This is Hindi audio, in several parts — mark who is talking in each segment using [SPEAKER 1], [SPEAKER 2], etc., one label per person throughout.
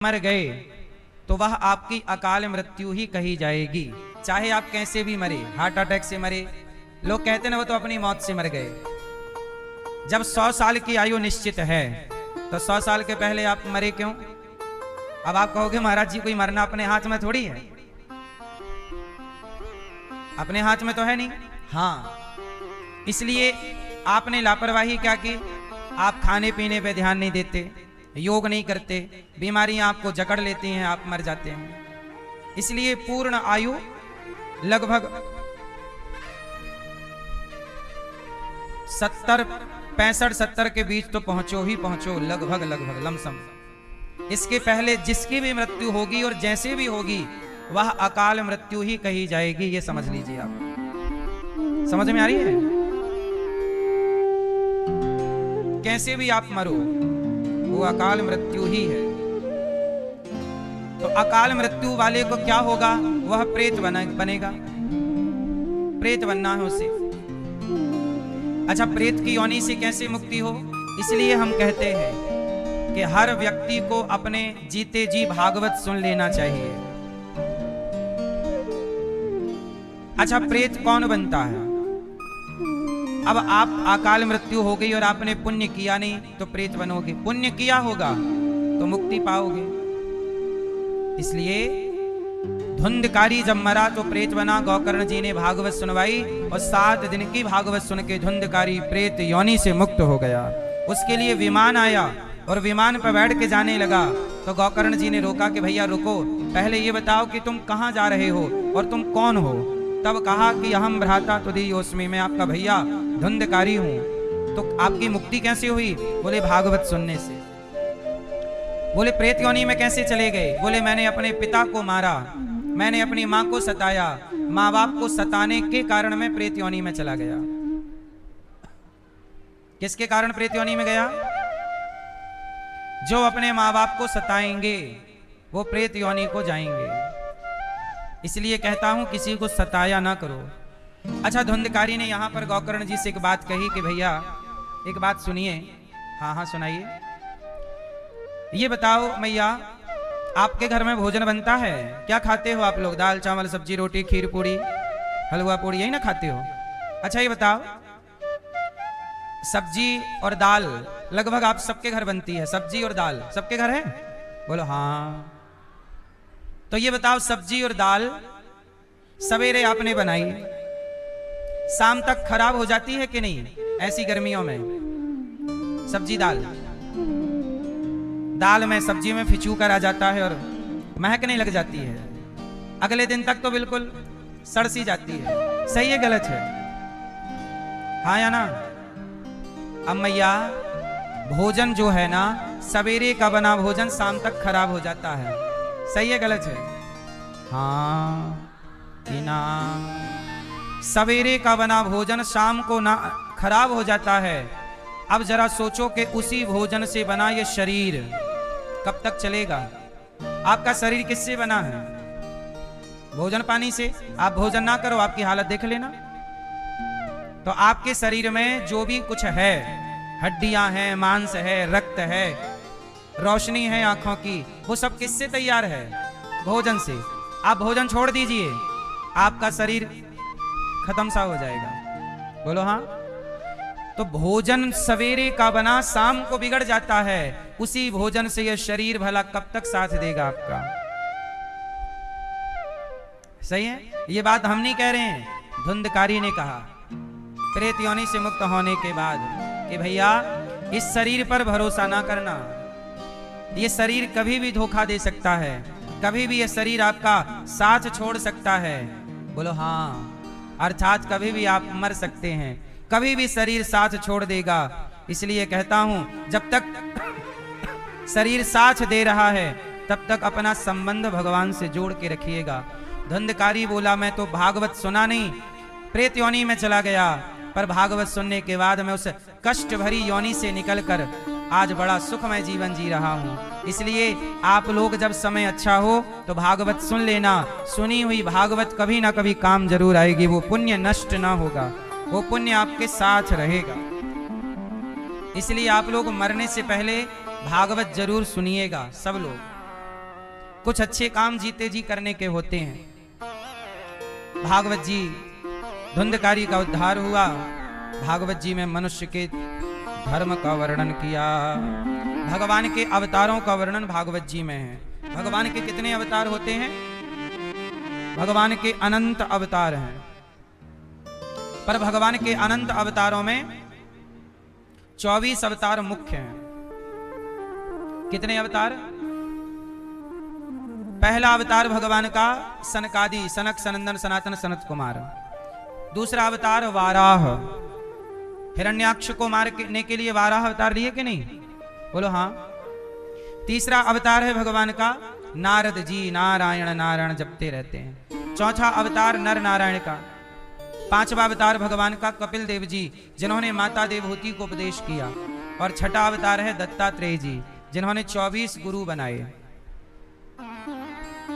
[SPEAKER 1] मर गए तो वह आपकी अकाल मृत्यु ही कही जाएगी। चाहे आप कैसे भी मरे, हार्ट अटैक से मरे, लोग कहते ना वो तो अपनी मौत से मर गए। जब 100 साल की आयु निश्चित है तो 100 साल के पहले आप मरे क्यों? अब आप कहोगे महाराज जी कोई मरना अपने हाथ में थोड़ी है। अपने हाथ में तो है नहीं। हाँ, इसलिए आपने लापरवाही क्या की? आप खाने पीने पे ध्यान नहीं देते, योग नहीं करते, बीमारियां आपको जकड़ लेती हैं, आप मर जाते हैं। इसलिए पूर्ण आयु लगभग 65-70 के बीच तो पहुंचो ही पहुंचो, लगभग लमसम। इसके पहले जिसकी भी मृत्यु होगी और जैसे भी होगी वह अकाल मृत्यु ही कही जाएगी। ये समझ लीजिए आप। समझ में आ रही है? कैसे भी आप मरो वो अकाल मृत्यु ही है। तो अकाल मृत्यु वाले को क्या होगा? वह प्रेत बनेगा। प्रेत बनना है उसे। अच्छा, प्रेत की योनि से कैसे मुक्ति हो? इसलिए हम कहते हैं कि हर व्यक्ति को अपने जीते जी भागवत सुन लेना चाहिए। अच्छा, प्रेत कौन बनता है? अब आप अकाल मृत्यु हो गई और आपने पुण्य किया नहीं तो प्रेत बनोगे, पुण्य किया होगा तो मुक्ति पाओगे। इसलिए धुंधकारी जब मरा तो प्रेत बना। गौकर्ण जी ने भागवत सुनवाई और 7 दिन की भागवत सुन के धुंधकारी प्रेत योनि से मुक्त हो गया। उसके लिए विमान आया और विमान पर बैठ के जाने लगा तो गौकर्ण जी ने रोका कि भैया रुको, पहले ये बताओ कि तुम कहाँ जा रहे हो और तुम कौन हो? तब कहा कि अहम भ्राता तुदीयोस्मि, मैं आपका भैया धुंधकारी हूं। तो आपकी मुक्ति कैसे हुई? बोले भागवत सुनने से। बोले प्रेत योनि में कैसे चले गए? बोले मैंने अपने पिता को मारा, मैंने अपनी मां को सताया, मां बाप को सताने के कारण मैं प्रेत योनि में चला गया। किसके कारण प्रेत योनि में गया? जो अपने मां बाप को सताएंगे वो प्रेत योनि को जाएंगे। इसलिए कहता हूं किसी को सताया ना करो। अच्छा, धुंधकारी ने यहां पर गौकर्ण जी से एक बात कही कि भैया एक बात सुनिए। हाँ हाँ सुनाइए। ये बताओ मैया, आपके घर में भोजन बनता है, क्या खाते हो आप लोग? दाल चावल सब्जी रोटी खीर पूड़ी हलवा पूड़ी यही ना खाते हो? अच्छा ये बताओ, सब्जी और दाल लगभग आप सबके घर बनती है, सब्जी और दाल सबके घर है? बोलो हाँ। तो ये बताओ, सब्जी और दाल सवेरे आपने बनाई, शाम तक खराब हो जाती है कि नहीं? ऐसी गर्मियों में सब्जी दाल में सब्जी में फिचूकर आ जाता है और महकने लग जाती है। अगले दिन तक तो बिल्कुल सड़ सी जाती है। सही है गलत है? हाँ या ना? अब मैया, भोजन जो है ना, सवेरे का बना भोजन शाम तक खराब हो जाता है। सही है गलत है? हाँ कि ना? सवेरे का बना भोजन शाम को ना खराब हो जाता है। अब जरा सोचो कि उसी भोजन से बना ये शरीर कब तक चलेगा? आपका शरीर किससे बना है? भोजन पानी से। आप भोजन ना करो, आपकी हालत देख लेना। तो आपके शरीर में जो भी कुछ है, हड्डियां हैं, मांस है, रक्त है, रोशनी है आंखों की, वो सब किससे तैयार है? भोजन से। आप भोजन छोड़ दीजिए, आपका शरीर खत्म सा हो जाएगा। बोलो हाँ। तो भोजन सवेरे का बना शाम को बिगड़ जाता है, उसी भोजन से यह शरीर भला कब तक साथ देगा आपका? सही है? ये बात हम नहीं कह रहे हैं, धुंधकारी ने कहा प्रेत योनि से मुक्त होने के बाद कि भैया इस शरीर पर भरोसा ना करना, ये शरीर कभी भी धोखा दे सकता है, कभी भी ये शरीर आपका साथ छोड़ सकता है। बोलो हाँ। अर्थात कभी भी आप मर सकते हैं, कभी भी शरीर साथ छोड़ देगा। इसलिए कहता हूं जब तक शरीर साथ दे रहा है तब तक अपना संबंध भगवान से जोड़ के रखिएगा। धुंधकारी बोला मैं तो भागवत सुना नहीं, प्रेत योनि में चला गया, पर भागवत सुनने के बाद मैं उस कष्ट भरी योनि से निकलकर आज बड़ा सुखमय जीवन जी रहा हूं। इसलिए आप लोग जब समय अच्छा हो तो भागवत सुन लेना। सुनी हुई भागवत कभी ना कभी काम जरूर आएगी। वो पुण्य नष्ट ना होगा, वो पुण्य आपके साथ रहेगा। इसलिए आप लोग मरने से पहले भागवत जरूर सुनिएगा सब लोग। कुछ अच्छे काम जीते जी करने के होते हैं। भागवत जी धुंधकारी का उद्धार हुआ। भागवत जी में मनुष्य के धर्म का वर्णन किया। भगवान के अवतारों का वर्णन भागवत जी में है। भगवान के कितने अवतार होते हैं? भगवान के अनंत अवतार हैं, पर भगवान के अनंत अवतारों में 24 अवतार मुख्य हैं। कितने अवतार? पहला अवतार भगवान का सनकादि, सनक सनंदन सनातन सनत कुमार। दूसरा अवतार वाराह, हिरण्याक्ष को मारने के लिए वाराह अवतार लिए कि नहीं? बोलो हाँ। तीसरा अवतार है भगवान का नारद जी, नारायण नारायण जपते रहते हैं। चौथा अवतार नर नारायण का। पांचवा अवतार भगवान का कपिल देव जी, जिन्होंने माता देवहूति को उपदेश किया। और छठा अवतार है दत्तात्रेय जी, जिन्होंने 24 गुरु बनाए।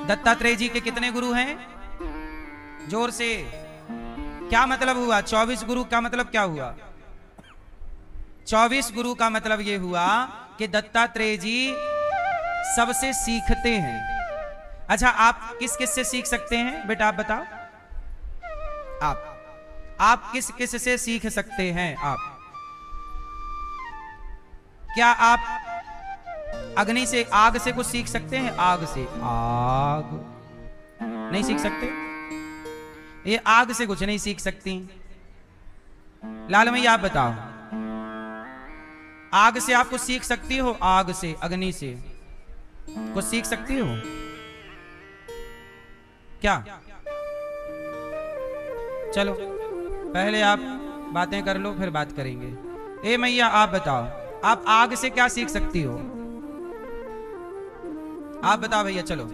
[SPEAKER 1] दत्तात्रेय जी के कितने गुरु हैं? जोर से। क्या मतलब हुआ? 24 गुरु का मतलब क्या हुआ? 24 गुरु का मतलब यह हुआ कि दत्तात्रेय जी सबसे सीखते हैं। अच्छा, आप किस किस से सीख सकते हैं बेटा? आप बताओ। आप किस किस से सीख सकते हैं? आप क्या आप अग्नि से, आग से कुछ सीख सकते हैं? आग से? आग नहीं सीख सकते। ये आग से कुछ नहीं सीख सकती। लाल मैया आप बताओ, आग से आप कुछ सीख सकती हो? आग से, अग्नि से कुछ सीख सकती हो क्या? चलो पहले आप बातें कर लो, फिर बात करेंगे। ए मैया आप बताओ, आप आग से क्या सीख सकती हो? आप बताओ भैया। चलो,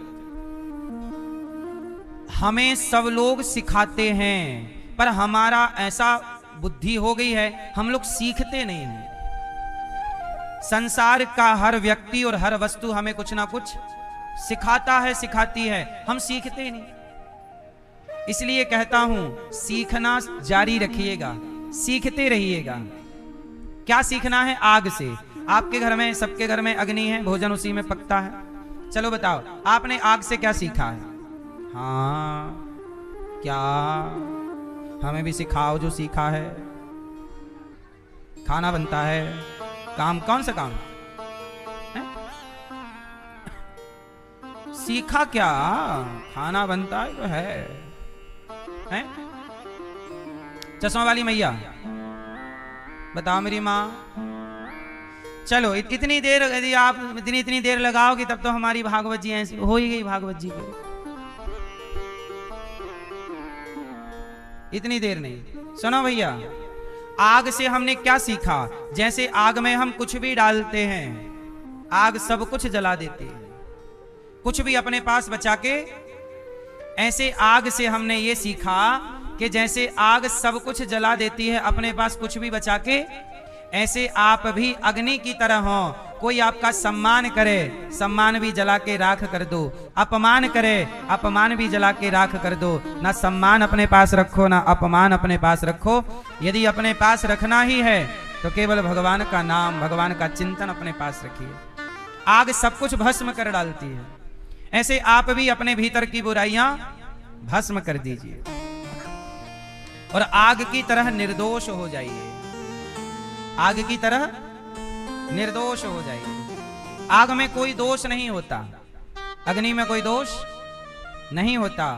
[SPEAKER 1] हमें सब लोग सिखाते हैं, पर हमारा ऐसा बुद्धि हो गई है, हम लोग सीखते नहीं हैं। संसार का हर व्यक्ति और हर वस्तु हमें कुछ ना कुछ सिखाता है, सिखाती है, हम सीखते ही नहीं। इसलिए कहता हूं, सीखना जारी रखिएगा, सीखते रहिएगा। क्या सीखना है? आग से। आपके घर में, सबके घर में अग्नि है, भोजन उसी में पकता है। चलो बताओ, आपने आग से क्या सीखा है? हाँ, क्या? हमें भी सिखाओ जो सीखा है। खाना बनता है, काम कौन सा काम है? सीखा क्या? खाना बनता है तो है? चश्मा वाली मैया बताओ मेरी माँ। चलो इतनी देर यदि आप इतनी देर लगाओगे तब तो हमारी भागवत जी ऐसी हो ही गई। भागवत जी की इतनी देर नहीं। सुनो भैया, आग से हमने क्या सीखा? जैसे आग में हम कुछ भी डालते हैं, आग सब कुछ जला देती है, कुछ भी अपने पास बचा के। ऐसे आग से हमने ये सीखा कि जैसे आग सब कुछ जला देती है, अपने पास कुछ भी बचा के, ऐसे आप भी अग्नि की तरह हो। कोई आपका सम्मान करे, सम्मान भी जला के राख कर दो। अपमान करे, अपमान भी जला के राख कर दो। ना सम्मान अपने पास रखो, ना अपमान अपने पास रखो। यदि अपने पास रखना ही है तो केवल भगवान का नाम, भगवान का चिंतन अपने पास रखिए। आग सब कुछ भस्म कर डालती है। ऐसे आप भी अपने भीतर की बुराइयां भस्म कर दीजिए और आग की तरह निर्दोष हो जाइए। आग की तरह निर्दोष हो जाइए। आग में कोई दोष नहीं होता, अग्नि में कोई दोष नहीं होता।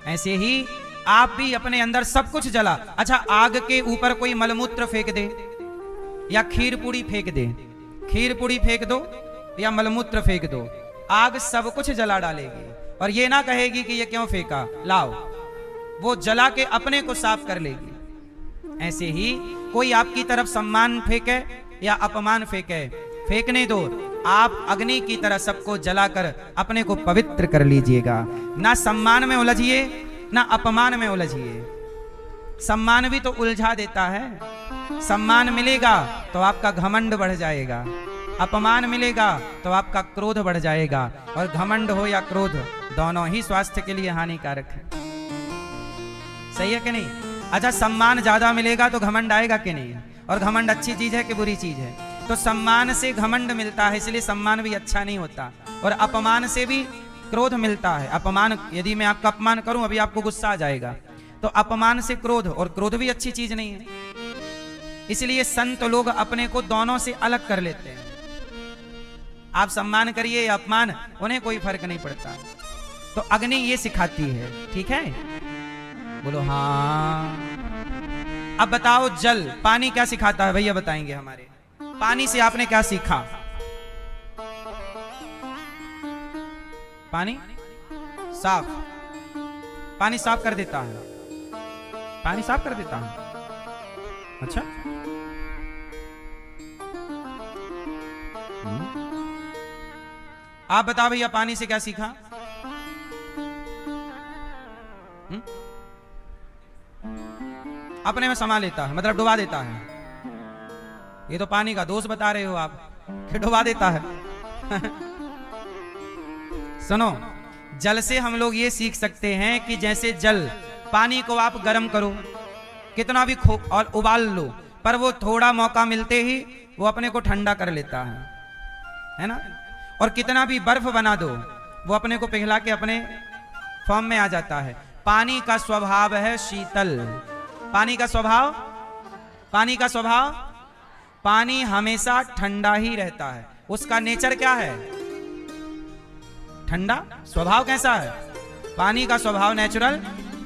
[SPEAKER 1] ऐसे ही आप भी अपने अंदर सब कुछ जला। अच्छा, आग के ऊपर कोई मलमूत्र फेंक दे या खीर पूड़ी फेंक दे, खीर पूड़ी फेंक दो या मलमूत्र फेंक दो, आग सब कुछ जला डालेगी और ये ना कहेगी कि ये क्यों फेंका, लाओ, वो जला के अपने को साफ कर लेगी। ऐसे ही कोई आपकी तरफ सम्मान फेंके या अपमान फेंके, फेंकने दो। आप अग्नि की तरह सबको जलाकर अपने को पवित्र कर लीजिएगा। ना सम्मान में उलझिए, ना अपमान में उलझिए। सम्मान भी तो उलझा देता है। सम्मान मिलेगा तो आपका घमंड बढ़ जाएगा, अपमान मिलेगा तो आपका क्रोध बढ़ जाएगा। और घमंड हो या क्रोध, दोनों ही स्वास्थ्य के लिए हानिकारक है। सही है कि नहीं? अच्छा, सम्मान ज्यादा मिलेगा तो घमंड आएगा कि नहीं? और घमंड अच्छी चीज है कि बुरी चीज है? तो सम्मान से घमंड मिलता है, इसलिए सम्मान भी अच्छा नहीं होता। और अपमान से भी क्रोध मिलता है। अपमान, यदि मैं आपका अपमान करूं, अभी आपको गुस्सा आ जाएगा, तो अपमान से क्रोध, और क्रोध भी अच्छी चीज नहीं है। इसलिए संत लोग अपने को दोनों से अलग कर लेते हैं। आप सम्मान करिए या अपमान, उन्हें कोई फर्क नहीं पड़ता। तो अग्नि ये सिखाती है, ठीक है, बोलो हाँ। अब बताओ जल, पानी क्या सिखाता है? भैया बताएंगे हमारे। पानी से आपने क्या सीखा? पानी साफ, पानी साफ कर देता है, पानी साफ कर देता है। अच्छा, आप बताओ भैया, पानी से क्या सीखा? अपने में समा लेता है, मतलब डुबा देता है। ये तो पानी का दोष बता रहे हो आप कि डुबा देता है। सुनो, जल से हम लोग ये सीख सकते हैं कि जैसे जल, पानी को आप गर्म करो, कितना भी और उबाल लो, पर वो थोड़ा मौका मिलते ही वो अपने को ठंडा कर लेता है ना। और कितना भी बर्फ बना दो, वो अपने को पिघला के अपने फॉर्म में आ जाता है। पानी का स्वभाव है शीतल। पानी का स्वभाव, पानी का स्वभाव, पानी हमेशा ठंडा ही रहता है। उसका नेचर क्या है? ठंडा। स्वभाव कैसा है पानी का? स्वभाव नेचुरल।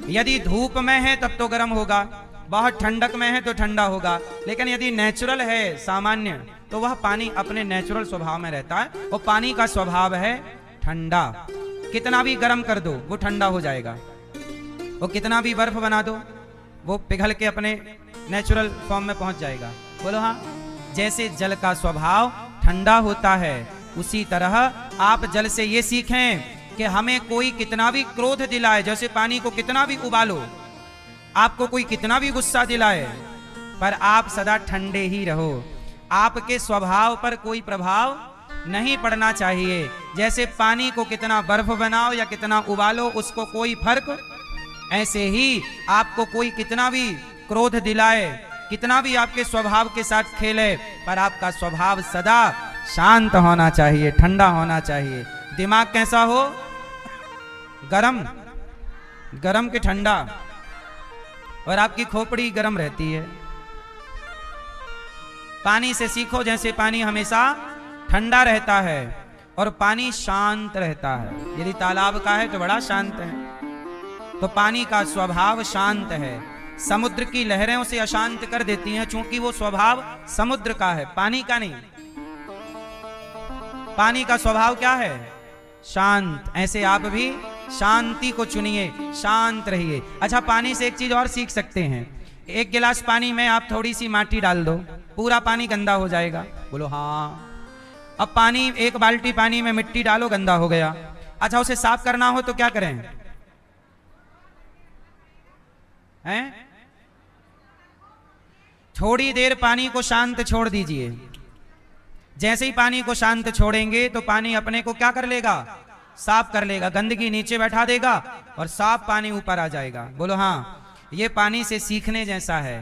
[SPEAKER 1] यदि धूप में है तब तो गर्म होगा, बहुत ठंडक में है तो ठंडा होगा, लेकिन यदि नेचुरल है, सामान्य, तो वह पानी अपने नेचुरल स्वभाव में रहता है। वो पानी का स्वभाव है ठंडा। कितना भी गर्म कर दो वो ठंडा हो जाएगा, वो कितना भी बर्फ बना दो वो पिघल के अपने नेचुरल फॉर्म में पहुंच जाएगा। बोलो हाँ। जैसे जल का स्वभाव ठंडा होता है, उसी तरह आप जल से ये सीखें कि हमें कोई कितना भी क्रोध दिलाए, जैसे पानी को कितना भी उबालो, आपको कोई कितना भी गुस्सा दिलाए, पर आप सदा ठंडे ही रहो। आपके स्वभाव पर कोई प्रभाव नहीं पड़ना चाहिए। जैसे पानी को कितना बर्फ बनाओ या कितना उबालो, उसको कोई फर्क, ऐसे ही आपको कोई कितना भी क्रोध दिलाए, कितना भी आपके स्वभाव के साथ खेले, पर आपका स्वभाव सदा शांत होना चाहिए, ठंडा होना चाहिए। दिमाग कैसा हो? गरम, गरम के ठंडा, और आपकी खोपड़ी गरम रहती है। पानी से सीखो, जैसे पानी हमेशा ठंडा रहता है और पानी शांत रहता है। यदि तालाब का है तो बड़ा शांत है, तो पानी का स्वभाव शांत है। समुद्र की लहरें उसे अशांत कर देती हैं, चूंकि वो स्वभाव समुद्र का है, पानी का नहीं। पानी का स्वभाव क्या है? शांत। ऐसे आप भी शांति को चुनिए, शांत रहिए। अच्छा, पानी से एक चीज और सीख सकते हैं। एक गिलास पानी में आप थोड़ी सी माटी डाल दो, पूरा पानी गंदा हो जाएगा। बोलो हाँ। अब पानी, एक बाल्टी पानी में मिट्टी डालो, गंदा हो गया। अच्छा, उसे साफ करना हो तो क्या करें? हैं? थोड़ी देर पानी को शांत छोड़ दीजिए। जैसे ही पानी को शांत छोड़ेंगे तो पानी अपने को क्या कर लेगा? साफ कर लेगा, गंदगी नीचे बैठा देगा और साफ पानी ऊपर आ जाएगा। बोलो हाँ। ये पानी से सीखने जैसा है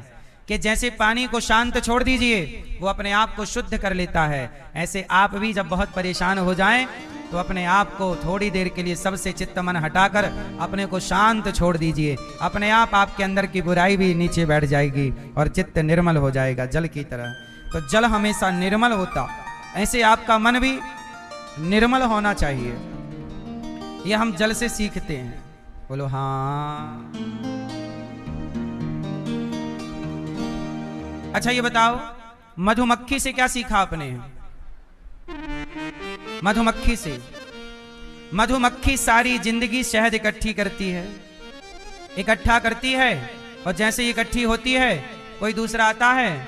[SPEAKER 1] कि जैसे पानी को शांत छोड़ दीजिए, वो अपने आप को शुद्ध कर लेता है। ऐसे आप भी जब बहुत परेशान हो जाएं तो अपने आप को थोड़ी देर के लिए सबसे चित्त मन हटाकर अपने को शांत छोड़ दीजिए। अपने आप आपके अंदर की बुराई भी नीचे बैठ जाएगी और चित्त निर्मल हो जाएगा, जल की तरह। तो जल हमेशा निर्मल होता, ऐसे आपका मन भी निर्मल होना चाहिए। यह हम जल से सीखते हैं। बोलो हाँ। अच्छा, ये बताओ, मधुमक्खी से क्या सीखा आपने? मधुमक्खी से, मधुमक्खी सारी जिंदगी शहद इकट्ठी करती है, इकट्ठा करती है, और जैसे इकट्ठी होती है कोई दूसरा आता है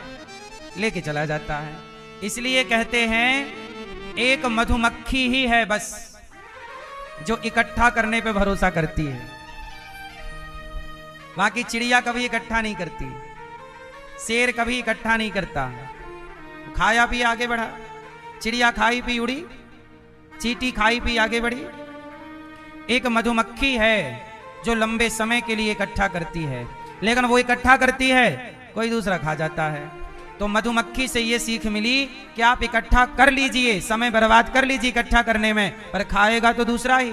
[SPEAKER 1] लेके चला जाता है। इसलिए कहते हैं एक मधुमक्खी ही है बस जो इकट्ठा करने पे भरोसा करती है, बाकी चिड़िया कभी इकट्ठा नहीं करती, शेर कभी इकट्ठा नहीं करता। खाया पी आगे बढ़ा, चिड़िया खाई पी उड़ी, चींटी खाई पी आगे बढ़ी। एक मधुमक्खी है जो लंबे समय के लिए इकट्ठा करती है, लेकिन वो इकट्ठा करती है कोई दूसरा खा जाता है। तो मधुमक्खी से ये सीख मिली कि आप इकट्ठा कर लीजिए, समय बर्बाद कर लीजिए इकट्ठा करने में, पर खाएगा तो दूसरा ही।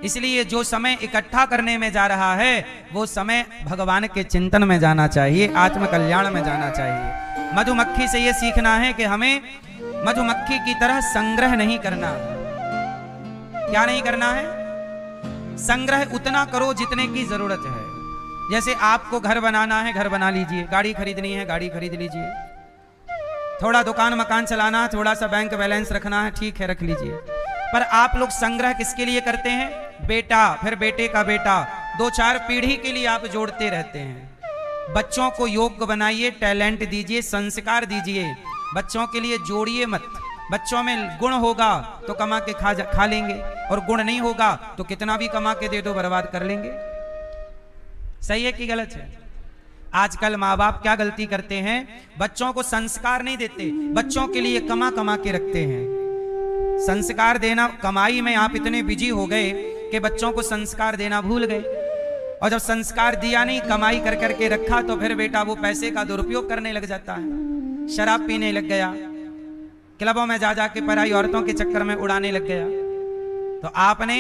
[SPEAKER 1] इसलिए जो समय इकट्ठा करने में जा रहा है वो समय भगवान के चिंतन में जाना चाहिए, आत्म कल्याण में जाना चाहिए। मधुमक्खी से ये सीखना है कि हमें मधुमक्खी की तरह संग्रह नहीं करना। क्या नहीं करना है? संग्रह उतना करो जितने की जरूरत है। जैसे आपको घर बनाना है, घर बना लीजिए। गाड़ी खरीदनी है, गाड़ी खरीद लीजिए। थोड़ा दुकान मकान चलाना है, थोड़ा सा बैंक बैलेंस रखना है, ठीक है, रख लीजिए। पर आप लोग संग्रह किसके लिए करते हैं? बेटा, फिर बेटे का बेटा, 2-4 पीढ़ी के लिए आप जोड़ते रहते हैं। बच्चों को योग्य बनाइए, टैलेंट दीजिए, संस्कार दीजिए। बच्चों के लिए जोड़िए मत। बच्चों में गुण होगा तो कमा के खा लेंगे, और गुण नहीं होगा तो कितना भी कमा के दे दो बर्बाद कर लेंगे। सही है कि गलत है? आजकल माँ बाप क्या गलती करते हैं? बच्चों को संस्कार नहीं देते, बच्चों के लिए कमा कमा के रखते हैं। संस्कार देना, कमाई में आप इतने बिजी हो गए कि बच्चों को संस्कार देना भूल गए। और जब संस्कार दिया नहीं, कमाई कर करके रखा, तो फिर बेटा वो पैसे का दुरुपयोग करने लग जाता है। शराब पीने लग गया, क्लबों में जा जाके पराई औरतों के चक्कर में उड़ाने लग गया। तो आपने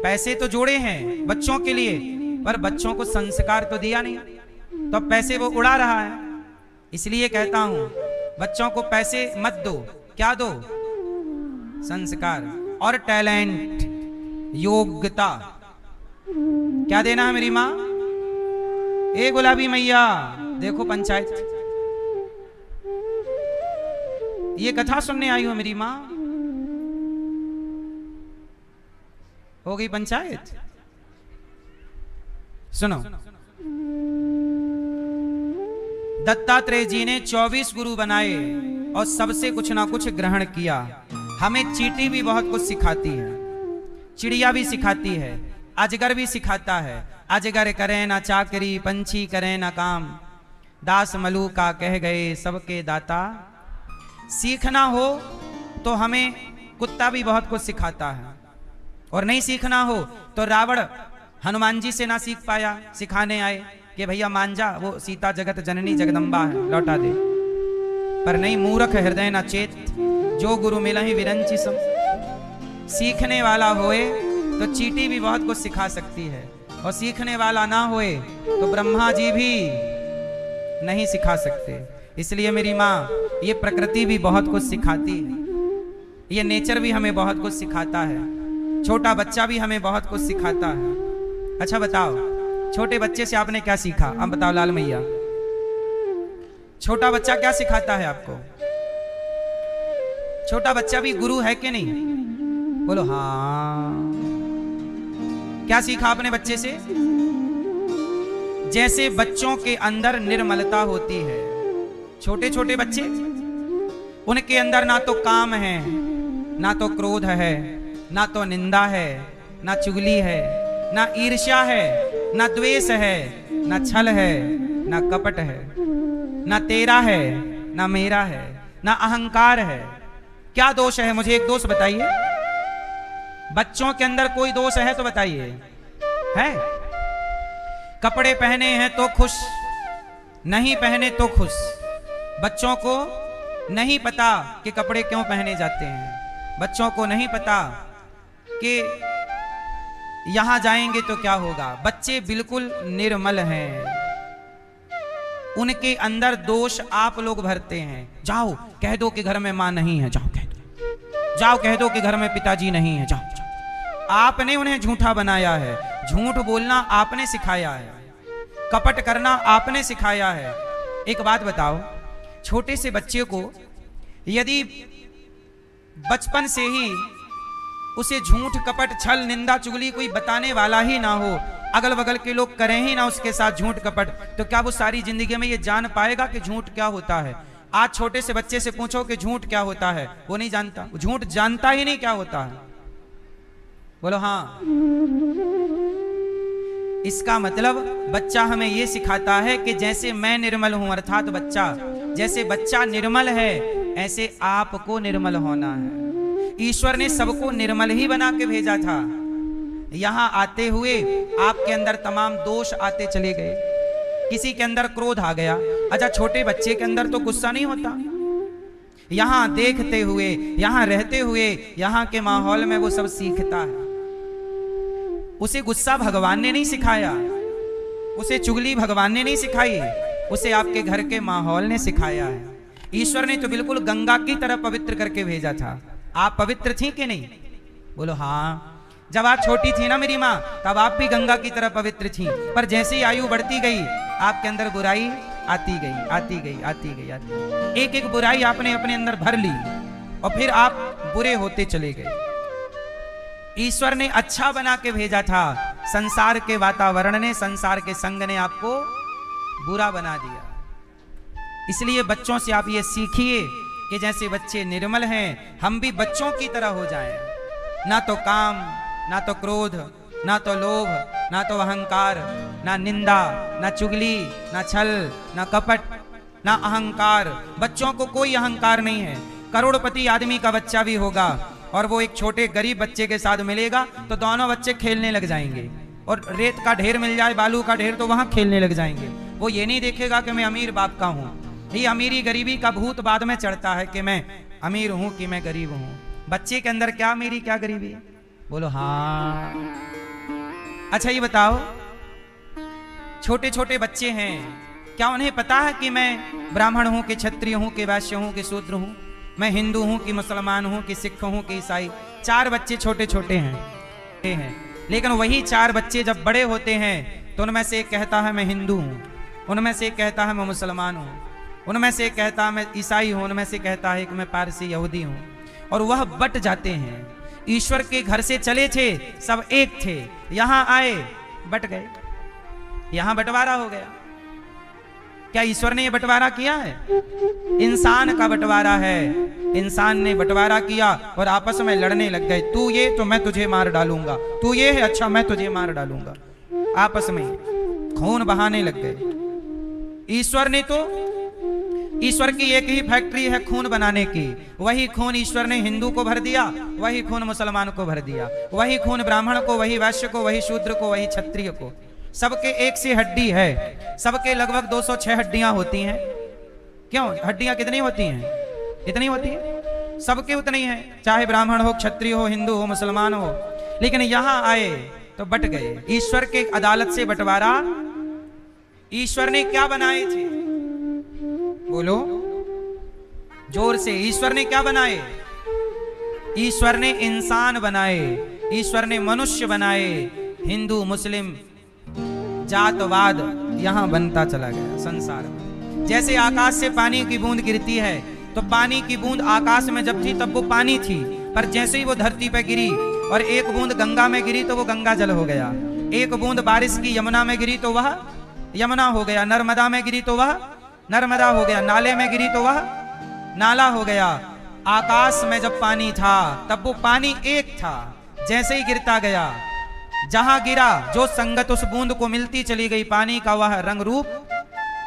[SPEAKER 1] पैसे तो जोड़े हैं बच्चों के लिए, पर बच्चों को संस्कार तो दिया नहीं, तो पैसे वो उड़ा रहा है। इसलिए कहता हूं बच्चों को पैसे मत दो, क्या दो? संस्कार और टैलेंट, योग्यता। क्या देना है मेरी माँ? ए गुलाबी मैया, देखो पंचायत, ये कथा सुनने आई हो मेरी माँ। हो गई पंचायत? सुनो, दत्तात्रेय जी ने 24 गुरु बनाए और सबसे कुछ ना कुछ ग्रहण किया। हमें चींटी भी बहुत कुछ सिखाती है, चिड़िया भी सिखाती है, अजगर भी सिखाता है। अजगर करे ना चाकरी, पंछी करे ना काम, दास मलू का कह गए सबके दाता। सीखना हो तो हमें कुत्ता भी बहुत कुछ सिखाता है, और नहीं सीखना हो तो रावण हनुमान जी से ना सीख पाया, सिखाने आए कि भैया मान जा, वो सीता जगत जननी जगदम्बा है, लौटा दे। पर नहीं, मूर्ख हृदय ना चेत, जो गुरु मिला ही विरंची सम। सीखने वाला होए तो चींटी भी बहुत कुछ सिखा सकती है, और सीखने वाला ना होए तो ब्रह्मा जी भी नहीं सिखा सकते। इसलिए मेरी माँ, ये प्रकृति भी बहुत कुछ सिखाती है, ये नेचर भी हमें बहुत कुछ सिखाता है, छोटा बच्चा भी हमें बहुत कुछ सिखाता है। अच्छा बताओ, छोटे बच्चे से आपने क्या सीखा? अब बताओ लाल मैया, छोटा बच्चा क्या सिखाता है आपको? छोटा बच्चा भी गुरु है कि नहीं? बोलो हाँ। क्या सीखा आपने बच्चे से? जैसे बच्चों के अंदर निर्मलता होती है, छोटे छोटे बच्चे, उनके अंदर ना तो काम है, ना तो क्रोध है, ना तो निंदा है, ना चुगली है, ना ईर्ष्या है, ना द्वेष है, ना छल है, ना कपट है, ना तेरा है, ना मेरा है, ना अहंकार है। क्या दोष है? मुझे एक दोष बताइए। बच्चों के अंदर कोई दोष है तो बताइए। है? कपड़े पहने हैं तो खुश, नहीं पहने तो खुश। बच्चों को नहीं पता कि कपड़े क्यों पहने जाते हैं, बच्चों को नहीं पता कि यहां जाएंगे तो क्या होगा। बच्चे बिल्कुल निर्मल हैं, उनके अंदर दोष आप लोग भरते हैं। जाओ कह दो कि घर में मां नहीं है, जाओ कह दो, जाओ कह दो कि घर में पिताजी नहीं है, जाओ जाओ। आपने उन्हें झूठा बनाया है, झूठ बोलना आपने सिखाया है, कपट करना आपने सिखाया है। एक बात बताओ, छोटे से बच्चे को यदि बचपन से ही उसे झूठ कपट छल निंदा चुगली कोई बताने वाला ही ना हो, अगल बगल के लोग करें ही ना उसके साथ झूठ कपट, तो क्या वो सारी जिंदगी में ये जान पाएगा कि झूठ क्या होता है? आज छोटे से बच्चे से पूछो कि झूठ क्या होता है, वो नहीं जानता, झूठ जानता ही नहीं क्या होता है। बोलो हाँ। इसका मतलब बच्चा हमें ये सिखाता है कि जैसे मैं निर्मल हूं, अर्थात बच्चा, जैसे बच्चा निर्मल है ऐसे आपको निर्मल होना है। ईश्वर ने सबको निर्मल ही बना के भेजा था। यहां आते हुए आपके अंदर तमाम दोष आते चले गए, किसी के अंदर क्रोध आ गया। अच्छा, छोटे बच्चे के अंदर तो गुस्सा नहीं होता, यहां देखते हुए, यहां रहते हुए, यहां के माहौल में वो सब सीखता है। उसे गुस्सा भगवान ने नहीं सिखाया, उसे चुगली भगवान ने नहीं सिखाई, उसे आपके घर के माहौल ने सिखाया है। ईश्वर ने तो बिल्कुल गंगा की तरह पवित्र करके भेजा था। आप पवित्र थी कि नहीं? बोलो हाँ। जब आप छोटी थी ना मेरी माँ, तब आप भी गंगा की तरह पवित्र थी, पर जैसे ही आयु बढ़ती गई आपके अंदर बुराई आती गई, आती गई, आती गई, आती गई। एक एक बुराई आपने अपने अंदर भर ली और फिर आप बुरे होते चले गए। ईश्वर ने अच्छा बना के भेजा था, संसार के वातावरण ने, संसार के संग ने आपको बुरा बना दिया। इसलिए बच्चों से आप ये सीखिए कि जैसे बच्चे निर्मल हैं, हम भी बच्चों की तरह हो जाएं। ना तो काम, ना तो क्रोध, ना तो लोभ, ना तो अहंकार, ना निंदा, ना चुगली, ना छल, ना कपट, ना अहंकार। बच्चों को कोई अहंकार नहीं है। करोड़पति आदमी का बच्चा भी होगा और वो एक छोटे गरीब बच्चे के साथ मिलेगा तो दोनों बच्चे खेलने लग जाएंगे, और रेत का ढेर मिल जाए, बालू का ढेर, तो वहां खेलने लग जाएंगे। वो ये नहीं देखेगा कि मैं अमीर बाप का हूं। ये अमीरी गरीबी का भूत बाद में चढ़ता है कि मैं अमीर हूं कि मैं गरीब हूं। बच्चे के अंदर क्या अमीरी क्या गरीबी है? बोलो हाँ। अच्छा ये बताओ, छोटे छोटे बच्चे हैं, क्या उन्हें पता है कि मैं ब्राह्मण हूं कि क्षत्रिय हूं कि वैश्य हूं कि शूद्र हूं, मैं हिंदू हूं कि मुसलमान हूं कि सिख हूं कि ईसाई? 4 बच्चे छोटे छोटे हैं, लेकिन वही 4 बच्चे जब बड़े होते हैं तो उनमें से एक कहता है मैं हिंदू हूं, उनमें से एक कहता है मैं मुसलमान हूं, उनमें से एक कहता है मैं ईसाई हूं, उनमें से कहता है कि मैं पारसी यहूदी हूं, और वह बट जाते हैं। ईश्वर के घर से चले थे, सब एक थे, यहां आए बट गए, यहां बंटवारा हो गया। क्या ईश्वर ने ये बंटवारा किया है? इंसान का बंटवारा है। इंसान ने बंटवारा किया और आपस में लड़ने लग गए, तू ये तो मैं तुझे मार डालूंगा, तू ये है अच्छा मैं तुझे मार डालूंगा। आपस में खून बहाने लग गए। ईश्वर ने तो, ईश्वर की एक ही फैक्ट्री है खून बनाने की, वही खून ईश्वर ने हिंदू को भर दिया, वही खून मुसलमान को भर दिया, वही खून ब्राह्मण को, वही वैश्य को, वही शूद्र को, वही क्षत्रिय को। सबके एक सी हड्डी है, सबके लगभग 206 हड्डियां होती हैं। क्यों? हड्डियां कितनी होती हैं? इतनी होती है, सबके उतनी है, चाहे ब्राह्मण हो, क्षत्रिय हो, हिंदू हो, मुसलमान हो। लेकिन यहां आए तो बट गए। ईश्वर के अदालत से बंटवारा। ईश्वर ने क्या बनाए थे? बोलो जोर से, ईश्वर ने क्या बनाए? ईश्वर ने इंसान बनाए, ईश्वर ने मनुष्य बनाए। हिंदू मुस्लिम जातवाद यहां बनता चला गया संसार में। जैसे आकाश से पानी की बूंद गिरती है, तो पानी की बूंद आकाश में जब थी तब वो पानी थी, पर जैसे ही वो धरती पे गिरी और एक बूंद गंगा में गिरी तो वो गंगा जल हो गया, एक बूंद बारिश की यमुना में गिरी तो वह यमुना हो गया, नर्मदा में गिरी तो वह नर्मदा हो गया, नाले में गिरी तो वह नाला हो गया। आकाश में जब पानी था तब वो पानी एक था, जैसे ही गिरता गया, जहां गिरा जो संगत उस बूंद को मिलती चली गई, पानी का वह रंग रूप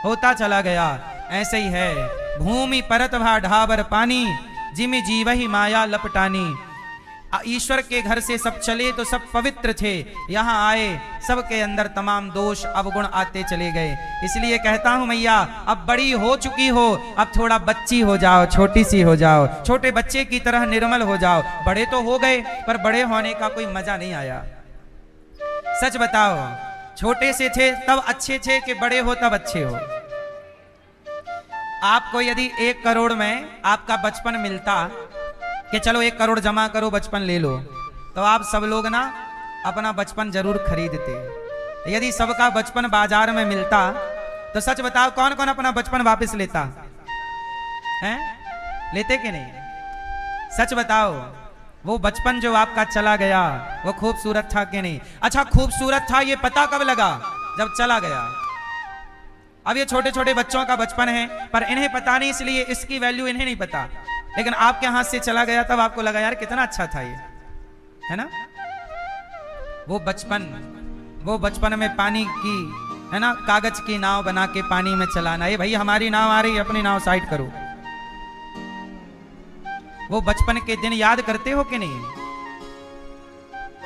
[SPEAKER 1] होता चला गया। ऐसे ही है, भूमि परत भा ढाबर पानी, जिमि जीवहि माया लपटानी। ईश्वर के घर से सब चले तो सब पवित्र थे, यहां आए सबके अंदर तमाम दोष अवगुण आते चले गए। इसलिए कहता हूं मैया, अब बड़ी हो चुकी हो, अब थोड़ा बच्ची हो जाओ, छोटी सी हो जाओ, छोटे बच्चे की तरह निर्मल हो जाओ। बड़े तो हो गए पर बड़े होने का कोई मजा नहीं आया। सच बताओ, छोटे से थे तब अच्छे थे कि बड़े हो तब अच्छे हो? आपको यदि 1 करोड़ में आपका बचपन मिलता कि चलो 1 करोड़ जमा करो बचपन ले लो, तो आप सब लोग ना अपना बचपन जरूर खरीदते। यदि सबका बचपन बाजार में मिलता तो सच बताओ कौन कौन अपना बचपन वापस लेता है? लेते कि नहीं? सच बताओ, वो बचपन जो आपका चला गया वो खूबसूरत था कि नहीं? अच्छा खूबसूरत था ये पता कब लगा? जब चला गया। अब ये छोटे छोटे बच्चों का बचपन है पर इन्हें पता नहीं, इसलिए इसकी वैल्यू इन्हें नहीं पता, लेकिन आपके हाथ से चला गया तब आपको लगा यार कितना अच्छा था ये, है ना? वो बचपन में पानी की, है ना, कागज की नाव बना के पानी में चलाना। ये भाई हमारी नाव आ रही है, अपनी नाव साइड करो। वो बचपन के दिन याद करते हो कि नहीं?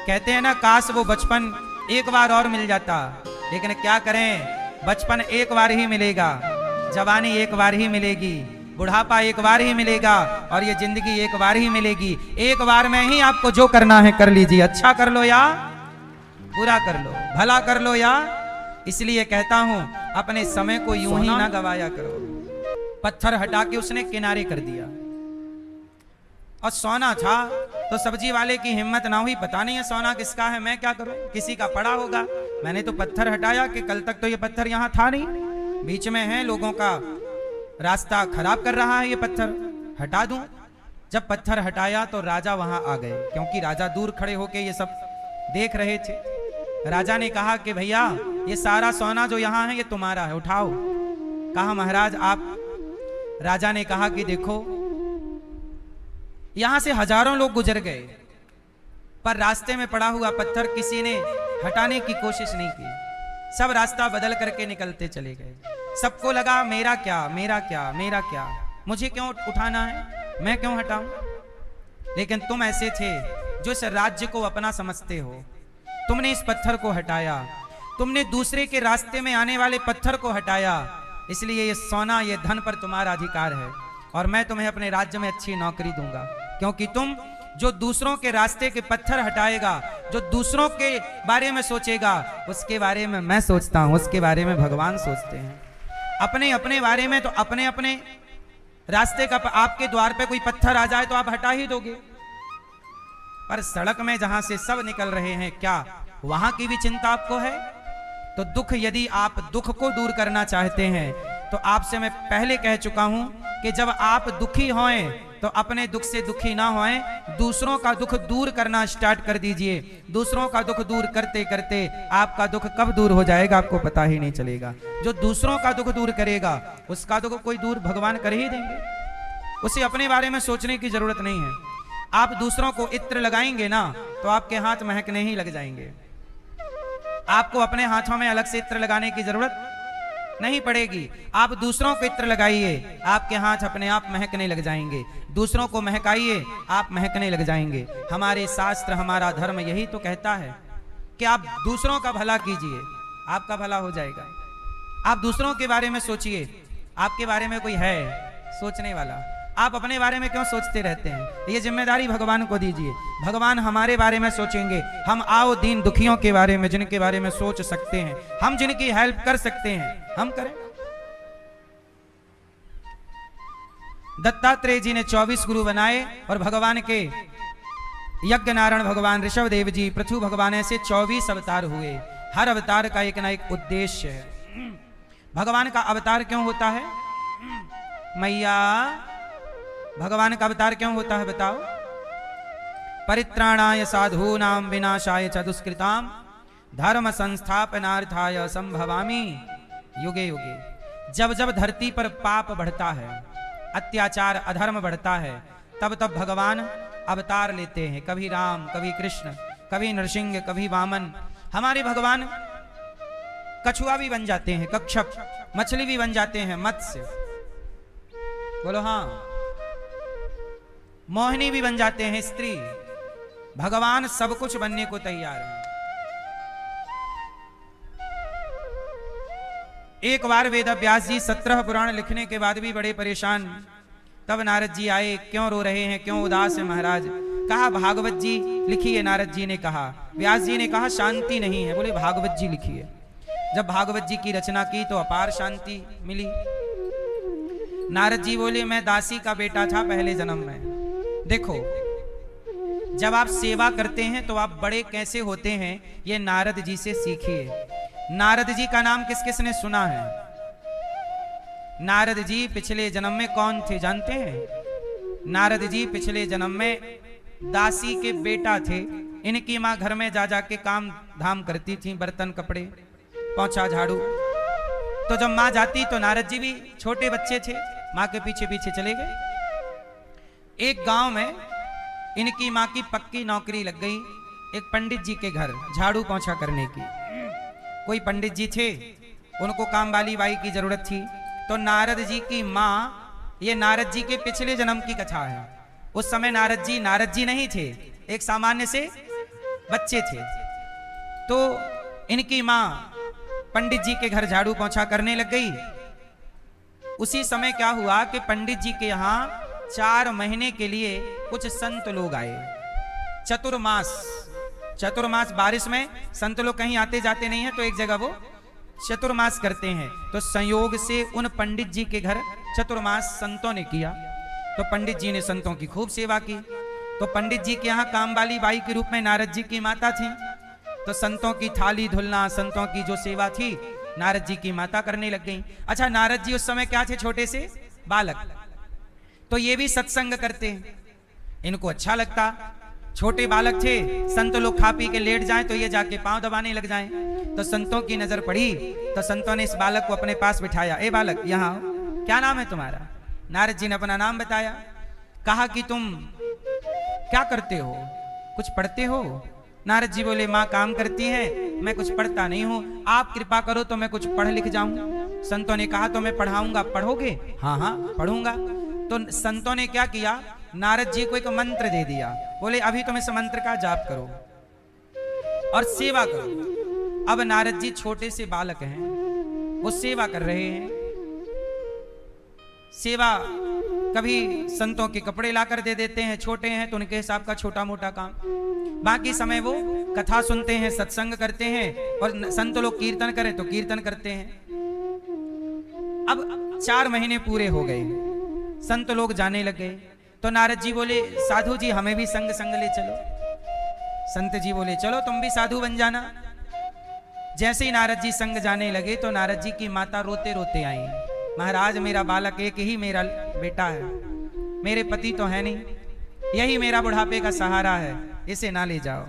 [SPEAKER 1] कहते हैं ना, काश वो बचपन एक बार और मिल जाता, लेकिन क्या करें, बचपन एक बार ही मिलेगा, जवानी एक बार ही मिलेगी, बुढ़ापा एक बार ही मिलेगा, और ये जिंदगी एक बार ही मिलेगी। एक बार में ही आपको जो करना है कर लीजिए, अच्छा कर लो या बुरा कर लो, भला कर लो, या इसलिए कहता हूं अपने समय को यूं ही ना गवाया करो। पत्थर हटा के उसने किनारे कर दिया और सोना था तो सब्जी वाले की हिम्मत ना हुई, पता नहीं है सोना किसका है, मैं क्या करूं, किसी का पड़ा होगा, मैंने तो पत्थर हटाया कि कल तक तो ये पत्थर यहां था नहीं, बीच में है, लोगों का रास्ता खराब कर रहा है, ये पत्थर हटा दूं। जब पत्थर हटाया तो राजा वहां आ गए, क्योंकि राजा दूर खड़े होके ये सब देख रहे थे। राजा ने कहा कि भैया ये सारा सोना जो यहां है ये तुम्हारा है, उठाओ। कहा महाराज आप। राजा ने कहा कि देखो यहां से हजारों लोग गुजर गए, पर रास्ते में पड़ा हुआ पत्थर किसी ने हटाने की कोशिश नहीं की, सब रास्ता बदल करके निकलते चले गए। सबको लगा मेरा क्या, मेरा क्या, मेरा क्या, मुझे क्यों उठाना है, मैं क्यों हटाऊं। लेकिन तुम ऐसे थे जो इस राज्य को अपना समझते हो, तुमने इस पत्थर को हटाया, तुमने दूसरे के रास्ते में आने वाले पत्थर को हटाया, इसलिए ये सोना, ये धन पर तुम्हारा अधिकार है और मैं तुम्हें अपने राज्य में अच्छी नौकरी दूंगा, क्योंकि तुम जो दूसरों के रास्ते के पत्थर हटाएगा, जो दूसरों के बारे में सोचेगा, उसके बारे में मैं सोचता हूं, उसके बारे में भगवान सोचते हैं। अपने अपने बारे में तो अपने अपने रास्ते का, आपके द्वार पे कोई पत्थर आ जाए तो आप हटा ही दोगे, पर सड़क में जहां से सब निकल रहे हैं, क्या वहां की भी चिंता आपको है? तो दुख, यदि आप दुख को दूर करना चाहते हैं तो आपसे मैं पहले कह चुका हूं कि जब आप दुखी होएं तो अपने दुख से दुखी ना होएं, दूसरों का दुख दूर करना स्टार्ट कर दीजिए। दूसरों का दुख दूर करते करते आपका दुख कब दूर हो जाएगा आपको पता ही नहीं चलेगा। जो दूसरों का दुख दूर करेगा उसका दुख कोई दूर भगवान कर ही देंगे, उसे अपने बारे में सोचने की जरूरत नहीं है। आप दूसरों को इत्र लगाएंगे ना तो आपके हाथ महकने ही लग जाएंगे, आपको अपने हाथों में अलग से इत्र लगाने की जरूरत नहीं पड़ेगी। आप दूसरों को इत्र लगाइए, आपके हाथ अपने आप महकने लग जाएंगे, दूसरों को महकाइए, आप महकने लग जाएंगे। हमारे शास्त्र, हमारा धर्म यही तो कहता है कि आप दूसरों का भला कीजिए, आपका भला हो जाएगा। आप दूसरों के बारे में सोचिए, आपके बारे में कोई है सोचने वाला, आप अपने बारे में क्यों सोचते रहते हैं? ये जिम्मेदारी भगवान को दीजिए, भगवान हमारे बारे में सोचेंगे। हम आओ दीन दुखियों के बारे में, जिनके बारे में सोच सकते हैं, हम जिनकी हेल्प कर सकते हैं, हम करें। दत्तात्रेय जी ने 24 गुरु बनाए और भगवान के यज्ञ नारायण भगवान, ऋषभ देव जी, पृथु भगवान, ऐसे 24 अवतार हुए। हर अवतार का एक ना एक उद्देश्य है। भगवान का अवतार क्यों होता है मैया? भगवान का अवतार क्यों होता है बताओ? परित्राणाय साधूनां विनाशाय च दुष्कृतां धर्म संस्थापनार्थाय संभवामि युगे युगे। जब जब धरती पर पाप बढ़ता है, अत्याचार अधर्म बढ़ता है, तब तब भगवान अवतार लेते हैं। कभी राम, कभी कृष्ण, कभी नरसिंह, कभी वामन। हमारे भगवान कछुआ भी बन जाते हैं, कच्छप, मछली भी बन जाते हैं, मत्स्य, बोलो हाँ, मोहिनी भी बन जाते हैं, स्त्री। भगवान सब कुछ बनने को तैयार है। एक बार वेद व्यास जी 17 पुराण लिखने के बाद भी बड़े परेशान, तब नारद जी आए। क्यों रो रहे हैं, क्यों उदास है महाराज? कहा भागवत जी लिखिए। नारद जी ने कहा, व्यास जी ने कहा शांति नहीं है, बोले भागवत जी लिखिए। जब भागवत जी की रचना की तो अपार शांति मिली। नारद जी बोले मैं दासी का बेटा था पहले जन्म में। देखो, जब आप सेवा करते हैं तो आप बड़े कैसे होते हैं, ये नारद जी से सीखिए। नारद जी का नाम किस किस ने सुना है? नारद जी पिछले जन्म में कौन थे जानते हैं? नारद जी पिछले जन्म में दासी के बेटा थे। इनकी माँ घर में जा जा के काम धाम करती थी, बर्तन, कपड़े, पोंछा, झाड़ू। तो जब माँ जाती तो नारद जी भी छोटे बच्चे थे, माँ के पीछे पीछे चले गए। एक गांव में इनकी माँ की पक्की नौकरी लग गई, एक पंडित जी के घर झाड़ू पोंछा करने की। कोई पंडित जी थे, उनको काम वाली बाई की जरूरत थी। तो नारद जी की माँ, ये नारद जी के पिछले जन्म की कथा है। उस समय नारद जी नहीं थे, एक सामान्य से बच्चे थे। तो इनकी माँ पंडित जी के घर झाड़ू पोंछा करने लग गई। उसी समय क्या हुआ कि पंडित जी के यहाँ 4 महीने के लिए कुछ संत लोग आए। चतुर्मास चतुर्मास बारिश में संत लोग कहीं आते जाते नहीं है, तो एक जगह वो चतुर्मास करते हैं। तो संयोग से उन पंडित जी के घर चतुर्मास संतों ने किया, तो पंडित जी ने संतों की खूब सेवा की। तो पंडित जी के यहाँ काम वाली बाई के रूप में नारद जी की माता थी, तो संतों की थाली धुलना, संतों की जो सेवा थी नारद जी की माता करने लग गई। अच्छा, नारद जी उस समय क्या थे? छोटे से बालक। तो ये भी सत्संग करते हैं, इनको अच्छा लगता। छोटे बालक थे, संत लोग खा पी के लेट जाएं तो ये जाके पांव दबाने लग जाएं। तो संतों की नजर पड़ी, तो संतों ने इस बालक को अपने पास बिठाया। ए बालक, यहाँ आओ, क्या नाम है तुम्हारा? नारद जी ने अपना नाम बताया। कहा कि तुम क्या करते हो, कुछ पढ़ते हो? नारद जी बोले, माँ काम करती है, मैं कुछ पढ़ता नहीं हूँ, आप कृपा करो तो मैं कुछ पढ़ लिख जाऊं। संतों ने कहा तो मैं पढ़ाऊंगा, पढ़ोगे? हाँ हाँ पढ़ूंगा। तो संतों ने क्या किया, नारद जी को एक मंत्र दे दिया। बोले अभी तुम इस मंत्र का जाप करो और सेवा करो। अब नारद जी छोटे से बालक हैं, वो सेवा कर रहे हैं। सेवा कभी संतों के कपड़े लाकर दे देते हैं, छोटे हैं तो उनके हिसाब का छोटा मोटा काम। बाकी समय वो कथा सुनते हैं, सत्संग करते हैं, और संत लोग कीर्तन करें तो कीर्तन करते हैं। अब 4 महीने पूरे हो गए, संत लोग जाने लगे। तो नारद जी बोले, साधु जी हमें भी संग संग ले चलो। संत जी बोले, चलो तुम भी साधु बन जाना। जैसे ही नारद जी संग जाने लगे तो नारद जी की माता रोते रोते आई। महाराज, मेरा बालक एक ही मेरा बेटा है, मेरे पति तो है नहीं, यही मेरा बुढ़ापे का सहारा है, इसे ना ले जाओ।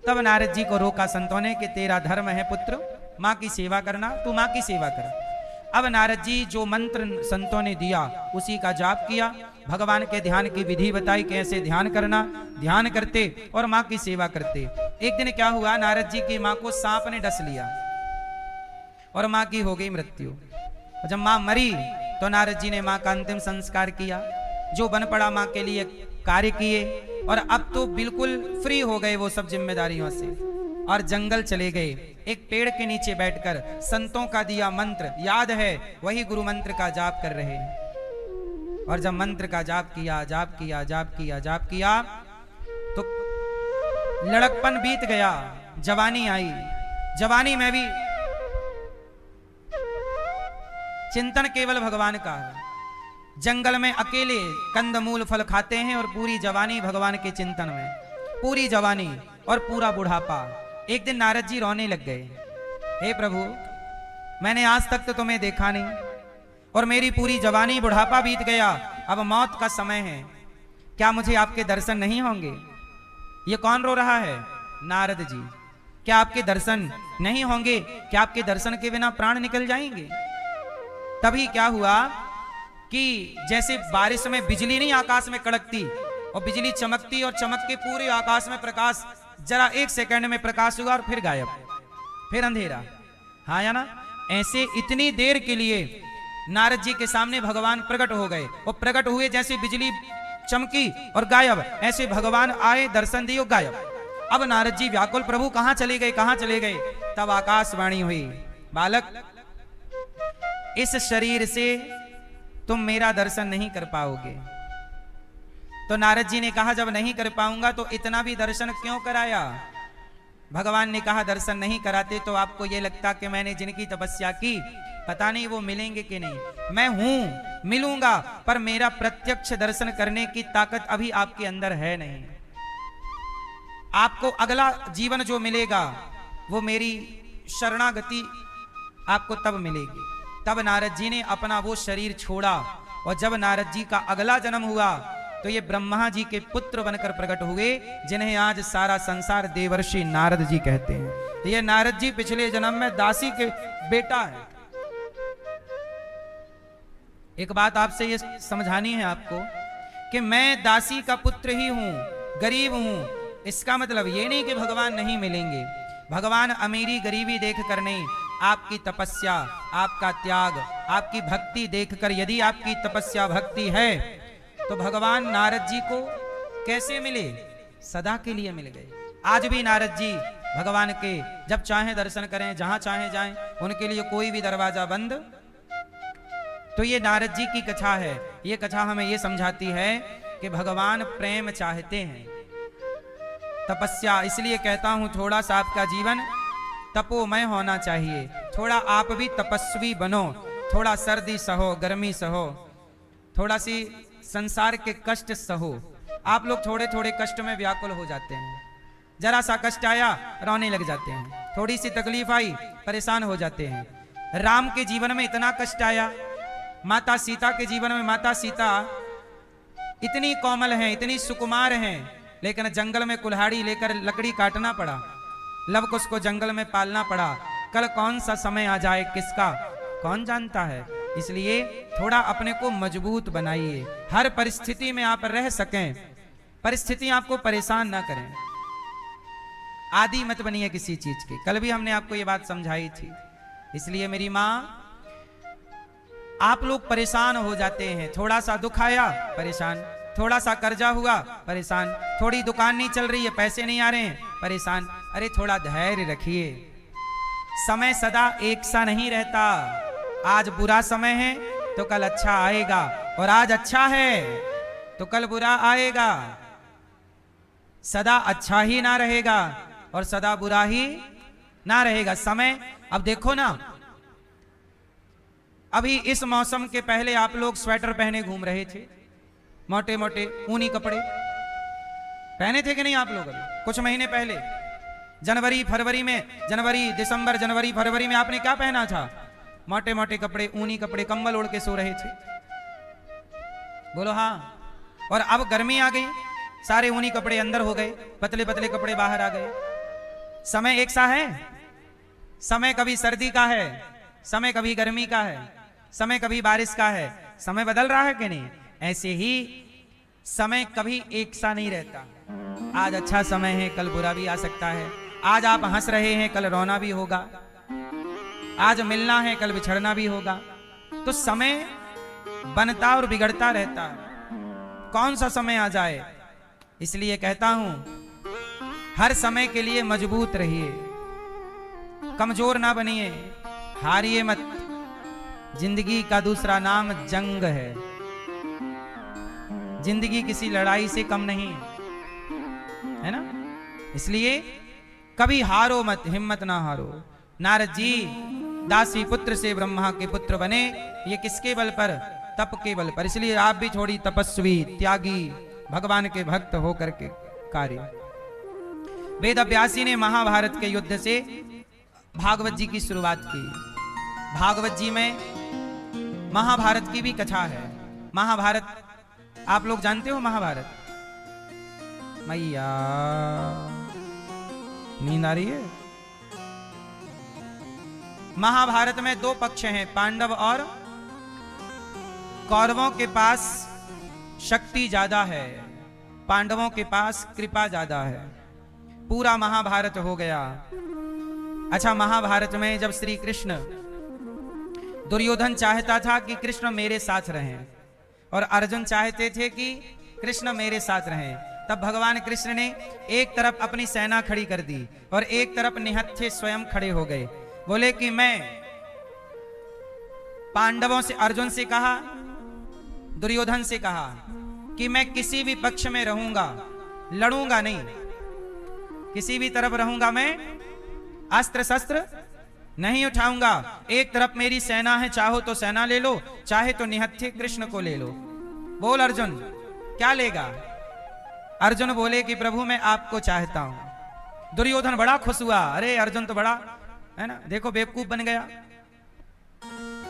[SPEAKER 1] तब नारद जी को रोका संतों ने कि तेरा धर्म है पुत्र, माँ की सेवा करना, तू माँ की सेवा कर। अब नारद जी जो मंत्र संतों ने दिया उसी का जाप किया, भगवान के ध्यान की विधि बताई, कैसे ध्यान करना, ध्यान करते और माँ की सेवा करते। एक दिन क्या हुआ, नारद जी की माँ को सांप ने डस लिया और माँ की हो गई मृत्यु। जब माँ मरी तो नारद जी ने माँ का अंतिम संस्कार किया, जो बन पड़ा माँ के लिए कार्य किए, और अब तो बिल्कुल फ्री हो गए वो सब जिम्मेदारियों से, और जंगल चले गए। एक पेड़ के नीचे बैठकर संतों का दिया मंत्र याद है, वही गुरु मंत्र का जाप कर रहे हैं। और जब मंत्र का जाप किया, जाप किया, जाप किया, जाप किया, तो लड़कपन बीत गया, जवानी आई। जवानी में भी चिंतन केवल भगवान का है। जंगल में अकेले कंदमूल फल खाते हैं और पूरी जवानी भगवान के चिंतन में, पूरी जवानी और पूरा बुढ़ापा। एक दिन नारद जी रोने लग गए, हे प्रभु, मैंने आज तक तो तुम्हें देखा नहीं, और मेरी पूरी जवानी बुढ़ापा बीत गया, अब मौत का समय है, क्या मुझे आपके दर्शन नहीं होंगे? ये कौन रो रहा है? नारद जी। क्या आपके दर्शन नहीं होंगे? क्या आपके दर्शन के बिना प्राण निकल जाएंगे? तभी क्या हुआ कि जैसे बारिश में बिजली नहीं आकाश में कड़कती, और बिजली चमकती और चमक के पूरे आकाश में प्रकाश, जरा 1 सेकंड में प्रकाश हुआ और फिर गायब, फिर अंधेरा। हाँ या ना? ऐसे इतनी देर के लिए नारद जी के सामने भगवान प्रकट हो गए, और प्रकट हुए, जैसे बिजली चमकी और गायब, ऐसे भगवान आए, दर्शन दिए, गायब। अब नारद जी व्याकुल, प्रभु कहां चले गए, कहां चले गए? तब आकाशवाणी हुई, बालक, इस शरीर से तुम मेरा दर्शन नहीं कर पाओगे। तो नारद जी ने कहा, जब नहीं कर पाऊंगा तो इतना भी दर्शन क्यों कराया? भगवान ने कहा, दर्शन नहीं कराते तो आपको यह लगता कि मैंने जिनकी तपस्या की, पता नहीं वो मिलेंगे कि नहीं। मैं हूं, मिलूंगा, पर मेरा प्रत्यक्ष दर्शन करने की ताकत अभी आपके अंदर है नहीं। आपको अगला जीवन जो मिलेगा वो मेरी शरणागति आपको तब मिलेगी। तब नारद जी ने अपना वो शरीर छोड़ा, और जब नारद जी का अगला जन्म हुआ तो ये ब्रह्मा जी के पुत्र बनकर प्रकट हुए, जिन्हें आज सारा संसार देवर्षि नारद जी कहते हैं। ये नारद जी पिछले जन्म में दासी के बेटा है। एक बात आपसे ये समझानी है आपको कि मैं दासी का पुत्र ही हूं, गरीब हूं, इसका मतलब ये नहीं कि भगवान नहीं मिलेंगे। भगवान अमीरी गरीबी देख कर नहीं, आपकी तपस्या, आपका त्याग, आपकी भक्ति देखकर, यदि आपकी तपस्या भक्ति है तो भगवान नारद जी को कैसे मिले? सदा के लिए मिल गए। आज भी नारद जी भगवान के जब चाहे दर्शन करें, जहां चाहे जाएं, उनके लिए कोई भी दरवाजा बंद। तो ये नारद जी की कथा है। ये कथा हमें ये समझाती है कि भगवान प्रेम चाहते हैं, तपस्या। इसलिए कहता हूं थोड़ा सा आपका जीवन तपोमय होना चाहिए। थोड़ा आप भी तपस्वी बनो, थोड़ा सर्दी सहो, गर्मी सहो, थोड़ा सी संसार के कष्ट सहो। आप लोग थोड़े थोड़े कष्ट में व्याकुल हो जाते हैं। जरा सा कष्ट आया रोने लग जाते हैं, थोड़ी सी तकलीफ आई परेशान हो जाते हैं। राम के जीवन में इतना कष्ट आया, माता सीता के जीवन में, माता सीता इतनी कोमल हैं, इतनी सुकुमार हैं, लेकिन जंगल में कुल्हाड़ी लेकर लकड़ी काटना पड़ा, लव कुश को जंगल में पालना पड़ा। कल कौन सा समय आ जाए किसका कौन जानता है। इसलिए थोड़ा अपने को मजबूत बनाइए, हर परिस्थिति में आप रह सकें, परिस्थिति आपको परेशान ना करें। आदि मत बनिए किसी चीज की। कल भी हमने आपको ये बात समझाई थी। इसलिए मेरी माँ, आप लोग परेशान हो जाते हैं, थोड़ा सा दुख आया परेशान, थोड़ा सा कर्जा हुआ परेशान, थोड़ी दुकान नहीं चल रही है, पैसे नहीं आ रहे हैं परेशान। अरे थोड़ा धैर्य रखिए, समय सदा एक सा नहीं रहता। आज बुरा समय है तो कल अच्छा आएगा, और आज अच्छा है तो कल बुरा आएगा। सदा अच्छा ही ना रहेगा और सदा बुरा ही ना रहेगा। समय, अब देखो ना, अभी इस मौसम के पहले आप लोग स्वेटर पहने घूम रहे थे, मोटे मोटे ऊनी कपड़े पहने थे कि नहीं आप लोग? अभी कुछ महीने पहले जनवरी फरवरी में, जनवरी दिसंबर जनवरी फरवरी में आपने क्या पहना था? मोटे मोटे कपड़े, ऊनी कपड़े, कंबल ओढ़ के सो रहे थे। बोलो हाँ। और अब गर्मी आ गई, सारे ऊनी कपड़े अंदर हो गए, पतले पतले कपड़े बाहर आ गए। समय एक सा है? समय कभी सर्दी का है, समय कभी गर्मी का है, समय कभी बारिश का है। समय बदल रहा है कि नहीं? ऐसे ही समय कभी एक सा नहीं रहता। आज अच्छा समय है, कल बुरा भी आ सकता है। आज आप हंस रहे हैं, कल रोना भी होगा। आज मिलना है, कल बिछड़ना भी होगा। तो समय बनता और बिगड़ता रहता है, कौन सा समय आ जाए। इसलिए कहता हूं हर समय के लिए मजबूत रहिए, कमजोर ना बनिए, हारिए मत। जिंदगी का दूसरा नाम जंग है। जिंदगी किसी लड़ाई से कम नहीं है ना। इसलिए कभी हारो मत, हिम्मत ना हारो। नारद जी दासी पुत्र से ब्रह्मा के पुत्र बने, ये किसके बल पर? तप के बल पर। इसलिए आप भी थोड़ी तपस्वी, त्यागी, भगवान के भक्त होकर के कार्य। वेद व्यासी ने महाभारत के युद्ध से भागवत जी की शुरुआत की। भागवत जी में महाभारत की भी कथा है। महाभारत आप लोग जानते हो? महाभारत, मैया नींद आ रही है? महाभारत में दो पक्ष हैं, पांडव और कौरवों के पास शक्ति ज्यादा है, पांडवों के पास कृपा ज्यादा है। पूरा महाभारत हो गया। अच्छा, महाभारत में जब श्री कृष्ण, दुर्योधन चाहता था कि कृष्ण मेरे साथ रहें और अर्जुन चाहते थे कि कृष्ण मेरे साथ रहें, तब भगवान कृष्ण ने एक तरफ अपनी सेना खड़ी कर दी और एक तरफ निहत्थे स्वयं खड़े हो गए। बोले कि मैं पांडवों से, अर्जुन से कहा, दुर्योधन से कहा कि मैं किसी भी पक्ष में रहूंगा, लड़ूंगा नहीं, किसी भी तरफ रहूंगा, मैं अस्त्र शस्त्र नहीं उठाऊंगा। एक तरफ मेरी सेना है, चाहो तो सेना ले लो, चाहे तो निहत्थे कृष्ण को ले लो। बोल अर्जुन, क्या लेगा? अर्जुन बोले कि प्रभु मैं आपको चाहता हूं। दुर्योधन बड़ा खुश हुआ, अरे अर्जुन तो बड़ा है ना, देखो बेवकूफ बन गया,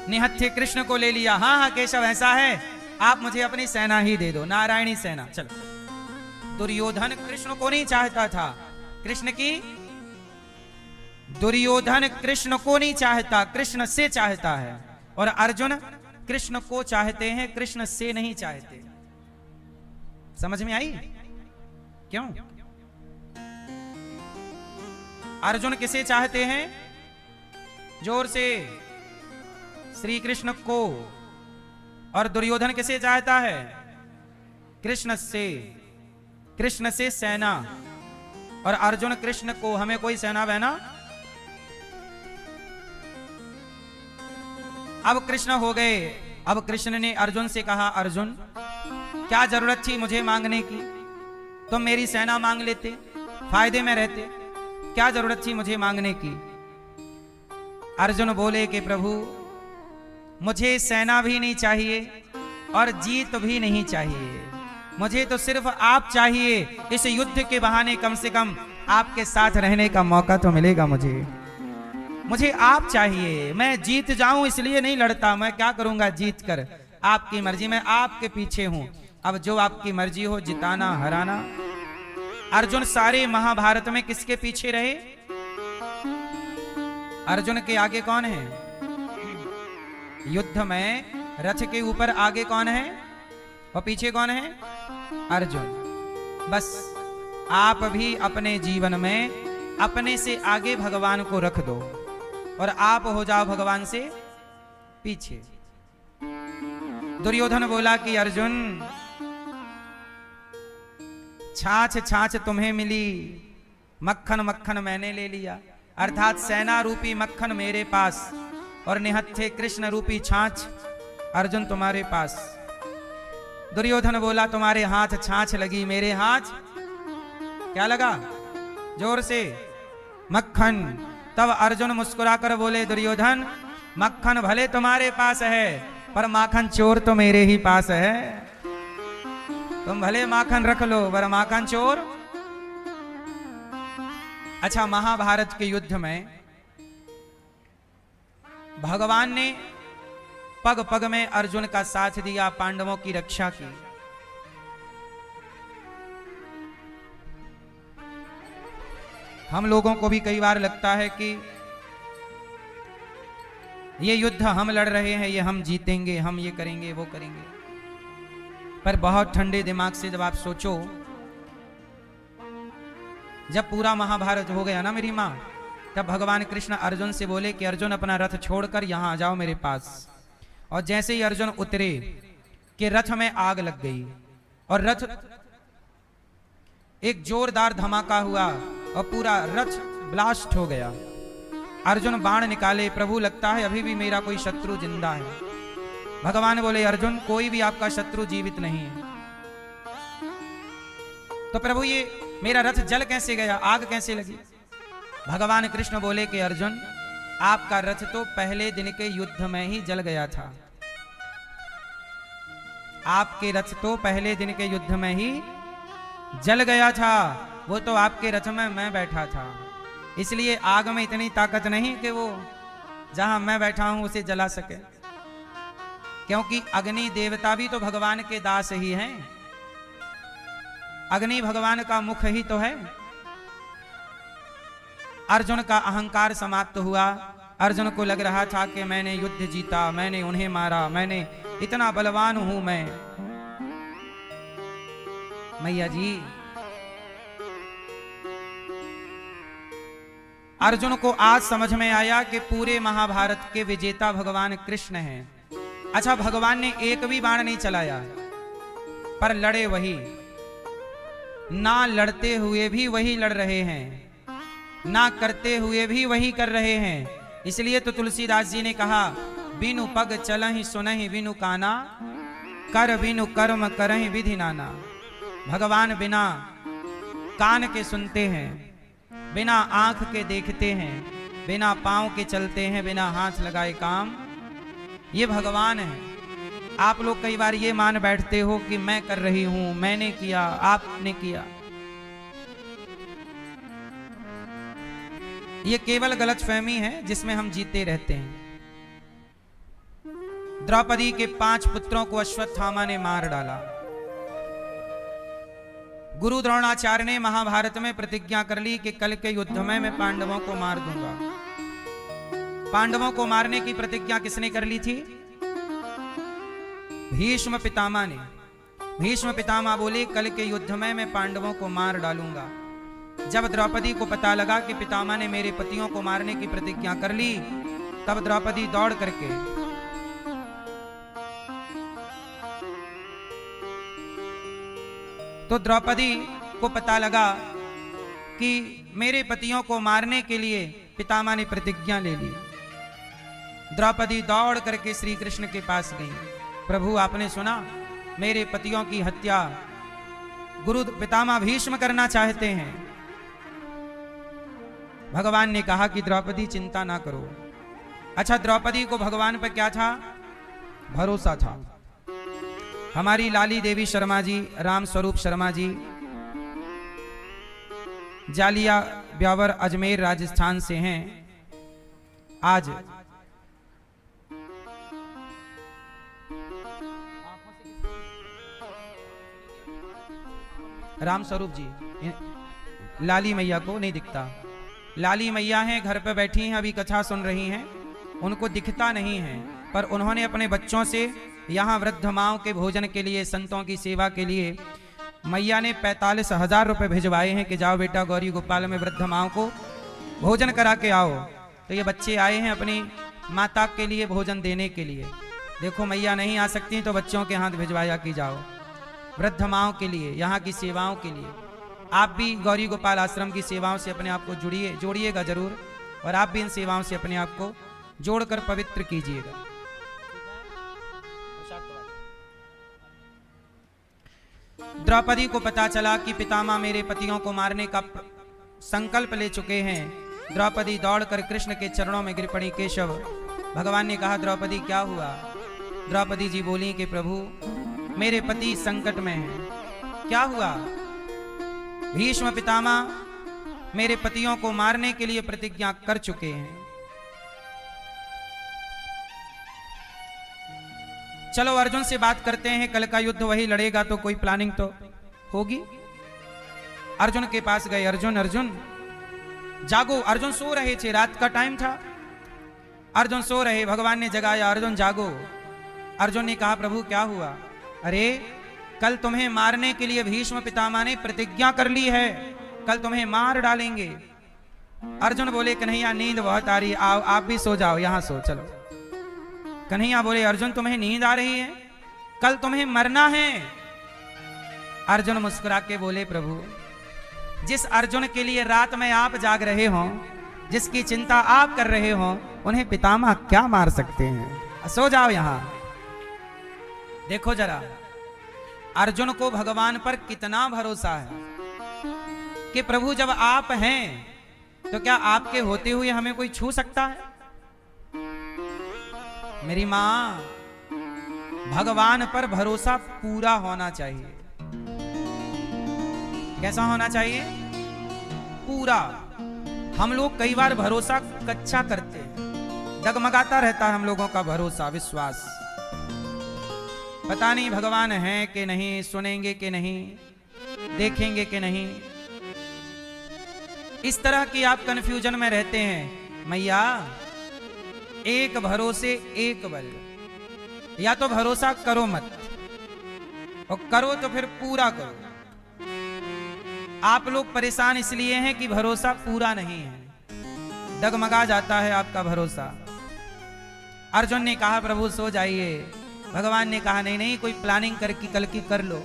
[SPEAKER 1] निहत्थे कृष्ण को ले लिया। हाँ हाँ केशव, ऐसा है, आप मुझे अपनी सेना ही दे दो, नारायणी सेना। चलो, दुर्योधन कृष्ण को नहीं चाहता था, कृष्ण की, दुर्योधन कृष्ण को नहीं चाहता, कृष्ण से चाहता है। और अर्जुन कृष्ण को चाहते हैं, कृष्ण से नहीं चाहते। समझ में आई? क्यों? अर्जुन किसे चाहते हैं? जोर से, श्री कृष्ण को। और दुर्योधन किसे चाहता है? कृष्ण से, कृष्ण से सेना। और अर्जुन कृष्ण को, हमें कोई सेना बहना। अब कृष्ण हो गए। अब कृष्ण ने अर्जुन से कहा, अर्जुन क्या जरूरत थी मुझे मांगने की, तुम मेरी सेना मांग लेते, फायदे में रहते, क्या जरूरत थी मुझे मांगने की। अर्जुन बोले कि प्रभु मुझे सेना भी नहीं चाहिए और जीत भी नहीं चाहिए, मुझे तो सिर्फ आप चाहिए। इस युद्ध के बहाने कम से कम आपके साथ रहने का मौका तो मिलेगा मुझे आप चाहिए। मैं जीत जाऊं इसलिए नहीं लड़ता, मैं क्या करूंगा जीत कर, आपकी मर्जी, मैं आपके पीछे हूं। अब जो आपकी मर्जी हो, जिताना हराना। अर्जुन सारे महाभारत में किसके पीछे रहे? अर्जुन के आगे कौन है? युद्ध में रथ के ऊपर आगे कौन है और पीछे कौन है? अर्जुन। बस आप भी अपने जीवन में अपने से आगे भगवान को रख दो और आप हो जाओ भगवान से पीछे। दुर्योधन बोला कि अर्जुन छाछ छाछ तुम्हें मिली, मक्खन मक्खन मैंने ले लिया। अर्थात सेना रूपी मक्खन मेरे पास और निहत्थे कृष्ण रूपी छाछ अर्जुन तुम्हारे पास। दुर्योधन बोला तुम्हारे हाथ छाछ लगी, मेरे हाथ क्या लगा? जोर से मक्खन। तब अर्जुन मुस्कुराकर बोले दुर्योधन मक्खन भले तुम्हारे पास है पर माखन चोर तो मेरे ही पास है। तुम भले माखन रख लो पर माखन चोर। अच्छा, महाभारत के युद्ध में भगवान ने पग पग में अर्जुन का साथ दिया, पांडवों की रक्षा की। हम लोगों को भी कई बार लगता है कि ये युद्ध हम लड़ रहे हैं, ये हम जीतेंगे, हम ये करेंगे वो करेंगे। पर बहुत ठंडे दिमाग से जब आप सोचो, जब पूरा महाभारत हो गया ना मेरी माँ, तब भगवान कृष्ण अर्जुन से बोले कि अर्जुन अपना रथ छोड़कर यहां आ जाओ मेरे पास। और जैसे ही अर्जुन उतरे कि रथ में आग लग गई और रथ एक जोरदार धमाका हुआ और पूरा रथ ब्लास्ट हो गया। अर्जुन बाण निकाले, प्रभु लगता है अभी भी मेरा कोई शत्रु जिंदा है। भगवान बोले अर्जुन कोई भी आपका शत्रु जीवित नहीं है। तो प्रभु ये मेरा रथ जल कैसे गया, आग कैसे लगी? भगवान कृष्ण बोले कि अर्जुन आपका रथ तो पहले दिन के युद्ध में ही जल गया था। आपके रथ तो पहले दिन के युद्ध में ही जल गया था। वो तो आपके रथ में मैं बैठा था, इसलिए आग में इतनी ताकत नहीं कि वो जहां मैं बैठा हूं उसे जला सके। क्योंकि अग्नि देवता भी तो भगवान के दास ही हैं। अग्नि भगवान का मुख ही तो है। अर्जुन का अहंकार समाप्त हुआ। अर्जुन को लग रहा था कि मैंने युद्ध जीता, मैंने उन्हें मारा, मैंने इतना बलवान हूं मैं। मैया जी, अर्जुन को आज समझ में आया कि पूरे महाभारत के विजेता भगवान कृष्ण हैं। अच्छा, भगवान ने एक भी बाण नहीं चलाया पर लड़े वही, ना लड़ते हुए भी वही लड़ रहे हैं, ना करते हुए भी वही कर रहे हैं। इसलिए तो तुलसीदास जी ने कहा बिनु पग चलहि सुनहि बिनु काना, कर बिनु कर्म करहि विधि नाना। भगवान बिना कान के सुनते हैं, बिना आंख के देखते हैं, बिना पांव के चलते हैं, बिना हाथ लगाए काम, ये भगवान है। आप लोग कई बार ये मान बैठते हो कि मैं कर रही हूं, मैंने किया, आपने किया। ये केवल गलतफहमी है जिसमें हम जीते रहते हैं। द्रौपदी के 5 पुत्रों को अश्वत्थामा ने मार डाला। गुरु द्रोणाचार्य ने महाभारत में प्रतिज्ञा कर ली कि कल के युद्ध में मैं पांडवों को मार दूंगा। पांडवों को मारने की प्रतिज्ञा किसने कर ली थी? भीष्म पितामह ने। भीष्म पितामह बोले कल के युद्ध में मैं पांडवों को मार डालूंगा। जब द्रौपदी को पता लगा कि पितामह ने मेरे पतियों को मारने की प्रतिज्ञा कर ली, तब द्रौपदी दौड़ करके तो द्रौपदी को पता लगा कि मेरे पतियों को मारने के लिए पितामह ने प्रतिज्ञा ले ली। द्रौपदी दौड़ करके श्री कृष्ण के पास गई। प्रभु आपने सुना मेरे पतियों की हत्या गुरु पितामह भीष्म करना चाहते हैं, भगवान ने कहा कि द्रौपदी चिंता ना करो। अच्छा, द्रौपदी को भगवान पर क्या था? भरोसा था। हमारी लाली देवी शर्मा जी, राम स्वरूप शर्मा जी, जालिया ब्यावर अजमेर राजस्थान से हैं। आज राम स्वरूप जी, लाली मैया को नहीं दिखता। लाली मैया हैं, घर पे बैठी हैं, अभी कथा सुन रही हैं, उनको दिखता नहीं है, पर उन्होंने अपने बच्चों से यहाँ वृद्ध माओं के भोजन के लिए, संतों की सेवा के लिए मैया ने 45,000 रुपये भिजवाए हैं कि जाओ बेटा गौरी गोपाल में वृद्ध माओं को भोजन करा के आओ। तो ये बच्चे आए हैं अपनी माता के लिए भोजन देने के लिए। देखो मैया नहीं आ सकती तो बच्चों के हाथ भिजवाया कि जाओ वृद्ध माओं के लिए, यहाँ की सेवाओं के लिए। आप भी गौरी गोपाल आश्रम की सेवाओं से अपने आप को जोड़िएगा जरूर, और आप भी इन सेवाओं से अपने आप को जोड़कर पवित्र कीजिएगा। द्रौपदी को पता चला कि पितामह मेरे पतियों को मारने का संकल्प ले चुके हैं। द्रौपदी दौड़कर कृष्ण के चरणों में गिर पड़ी। केशव, भगवान ने कहा द्रौपदी क्या हुआ? द्रौपदी जी बोली कि प्रभु मेरे पति संकट में हैं। क्या हुआ? भीष्म पितामह मेरे पतियों को मारने के लिए प्रतिज्ञा कर चुके हैं। चलो अर्जुन से बात करते हैं, कल का युद्ध वही लड़ेगा तो कोई प्लानिंग तो होगी। अर्जुन के पास गए। अर्जुन अर्जुन जागो। अर्जुन सो रहे थे, रात का टाइम था, अर्जुन सो रहे। भगवान ने जगाया, अर्जुन जागो। अर्जुन ने कहा प्रभु क्या हुआ? अरे कल तुम्हें मारने के लिए भीष्म पितामह ने प्रतिज्ञा कर ली है, कल तुम्हें मार डालेंगे। अर्जुन बोले कन्हैया नींद बहुत आ रही, आओ आप भी सो जाओ, यहां सो चलो। कन्हैया बोले अर्जुन तुम्हें नींद आ रही है, कल तुम्हें मरना है। अर्जुन मुस्कुरा के बोले प्रभु जिस अर्जुन के लिए रात में आप जाग रहे हो, जिसकी चिंता आप कर रहे हो, उन्हें पितामह क्या मार सकते हैं? सो जाओ यहां। देखो जरा अर्जुन को भगवान पर कितना भरोसा है कि प्रभु जब आप हैं तो क्या आपके होते हुए हमें कोई छू सकता है? मेरी मां, भगवान पर भरोसा पूरा होना चाहिए। कैसा होना चाहिए? पूरा। हम लोग कई बार भरोसा कच्चा करते हैं, डगमगाता रहता है हम लोगों का भरोसा, विश्वास। पता नहीं भगवान है कि नहीं, सुनेंगे कि नहीं, देखेंगे कि नहीं। इस तरह की आप कंफ्यूजन में रहते हैं। मैया एक भरोसे एक बल, या तो भरोसा करो मत, और करो तो फिर पूरा करो। आप लोग परेशान इसलिए हैं कि भरोसा पूरा नहीं है, डगमगा जाता है आपका भरोसा। अर्जुन ने कहा प्रभु सो जाइए। भगवान ने कहा नहीं नहीं, कोई प्लानिंग करके कल की कर लो।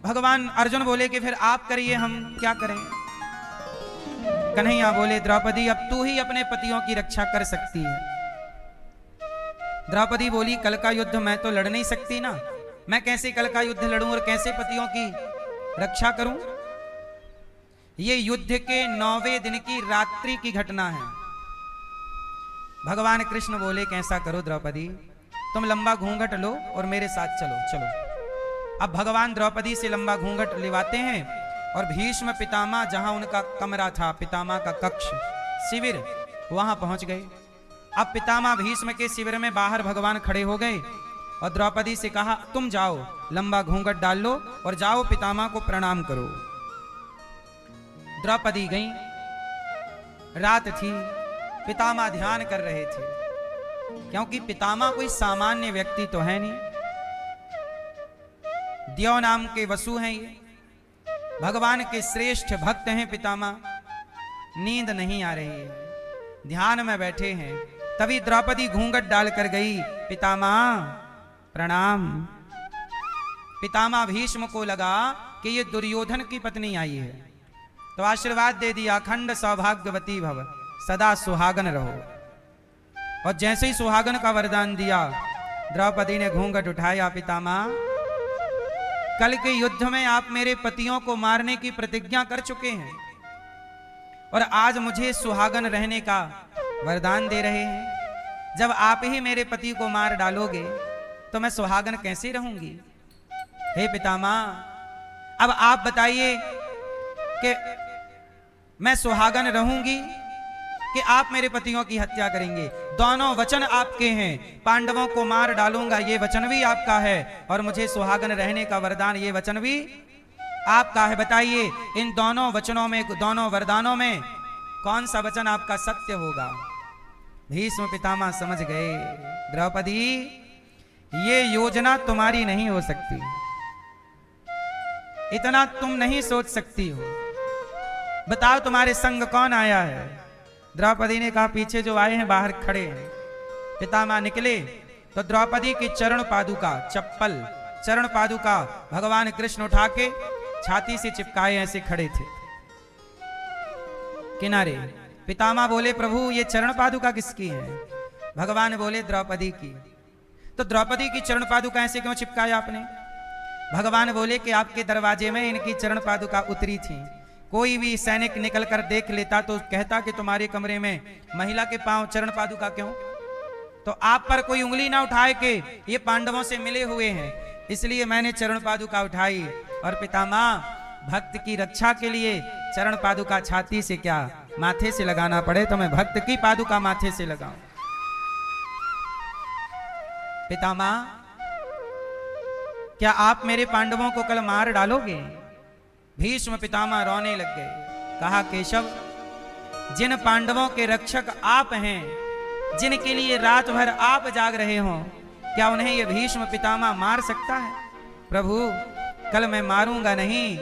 [SPEAKER 1] भगवान अर्जुन बोले कि फिर आप करिए, हम क्या करें? कन्हैया बोले द्रौपदी अब तू ही अपने पतियों की रक्षा कर सकती है। द्रौपदी बोली कल का युद्ध मैं तो लड़ नहीं सकती ना, मैं कैसे कल का युद्ध लड़ूं और कैसे पतियों की रक्षा करूं? ये युद्ध के 9वें दिन की रात्रि की घटना है। भगवान कृष्ण बोले कैसा करो द्रौपदी, तुम लंबा घूंघट लो और मेरे साथ चलो। चलो। अब भगवान द्रौपदी से लंबा घूंघट लिवाते हैं और भीष्म पितामह जहां उनका कमरा था, पितामह का कक्ष, शिविर, वहां पहुंच गए। अब पितामह भीष्म के शिविर में बाहर भगवान खड़े हो गए और द्रौपदी से कहा तुम जाओ, लंबा घूंघट डाल लो और जाओ पितामह को प्रणाम करो। द्रौपदी गई। रात थी, पितामह ध्यान कर रहे थे, क्योंकि पितामह कोई सामान्य व्यक्ति तो है नहीं, द्यौ नाम के वसु हैं, ये भगवान के श्रेष्ठ भक्त हैं पितामह। नींद नहीं आ रही है, ध्यान में बैठे हैं। तभी द्रौपदी घूंघट डालकर गई, पितामह प्रणाम। पितामह भीष्म को लगा कि ये दुर्योधन की पत्नी आई है, तो आशीर्वाद दे दिया, अखंड सौभाग्यवती भव, सदा सुहागन रहो। और जैसे ही सुहागन का वरदान दिया, द्रौपदी ने घूंघट उठाया। पितामह कल के युद्ध में आप मेरे पतियों को मारने की प्रतिज्ञा कर चुके हैं, और आज मुझे सुहागन रहने का वरदान दे रहे हैं। जब आप ही मेरे पति को मार डालोगे तो मैं सुहागन कैसे रहूंगी? हे पितामह, अब आप बताइए कि मैं सुहागन रहूंगी कि आप मेरे पतियों की हत्या करेंगे? दोनों वचन आपके हैं। पांडवों को मार डालूंगा ये वचन भी आपका है, और मुझे सुहागन रहने का वरदान ये वचन भी आपका है। बताइए इन दोनों वचनों में, दोनों वरदानों में कौन सा वचन आपका सत्य होगा? भीष्म पितामह समझ गए, द्रौपदी ये योजना तुम्हारी नहीं हो सकती, इतना तुम नहीं सोच सकती हो। बताओ तुम्हारे संग कौन आया है? द्रौपदी ने कहा पीछे जो आए हैं बाहर खड़े हैं। पितामह निकले तो द्रौपदी की चरण पादुका, चप्पल चरण पादुका भगवान कृष्ण उठा के छाती से चिपकाए ऐसे खड़े थे किनारे। पितामह बोले प्रभु ये चरण पादुका किसकी है? भगवान बोले द्रौपदी की। तो द्रौपदी की चरण पादुका ऐसे क्यों चिपकाया आपने? भगवान बोले कि आपके दरवाजे में इनकी चरण पादुका उतरी थी। कोई भी सैनिक निकल कर देख लेता तो कहता कि तुम्हारे कमरे में महिला के पांव चरण पादुका क्यों? तो आप पर कोई उंगली ना उठाए कि ये पांडवों से मिले हुए हैं, इसलिए मैंने चरण पादुका उठाई। और पितामह भक्त की रक्षा के लिए चरण पादुका छाती से क्या माथे से लगाना पड़े तो मैं भक्त की पादुका माथे से लगाऊं। पितामह क्या आप मेरे पांडवों को कल मार डालोगे? भीष्म पितामह रोने लग गए। कहा केशव, जिन पांडवों के रक्षक आप हैं, जिनके लिए रात भर आप जाग रहे हो, क्या उन्हें यह भीष्म पितामह मार सकता है? प्रभु कल मैं मारूंगा नहीं,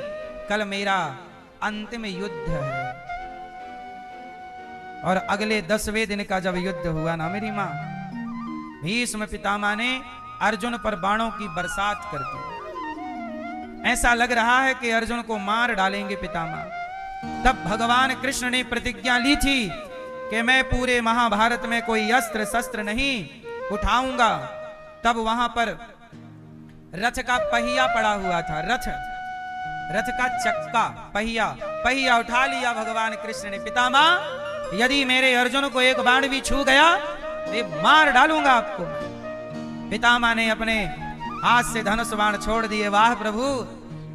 [SPEAKER 1] कल मेरा अंतिम युद्ध है। और अगले 10वें दिन का जब युद्ध हुआ ना मेरी मां, भीष्म पितामह ने अर्जुन पर बाणों की बरसात कर दी। ऐसा लग रहा है कि अर्जुन को मार डालेंगे पितामह। तब भगवान कृष्ण ने प्रतिज्ञा ली थी कि मैं पूरे महाभारत में कोई अस्त्र शस्त्र नहीं उठाऊंगा। तब वहां पर रथ का पहिया पड़ा हुआ था, रथ का चक्का, पहिया उठा लिया भगवान कृष्ण ने। पितामह यदि मेरे अर्जुन को एक बाण भी छू गया तो मार डालूंगा आपको। पितामह ने अपने हाथ से धनुष बाण छोड़ दिए। वाह प्रभु,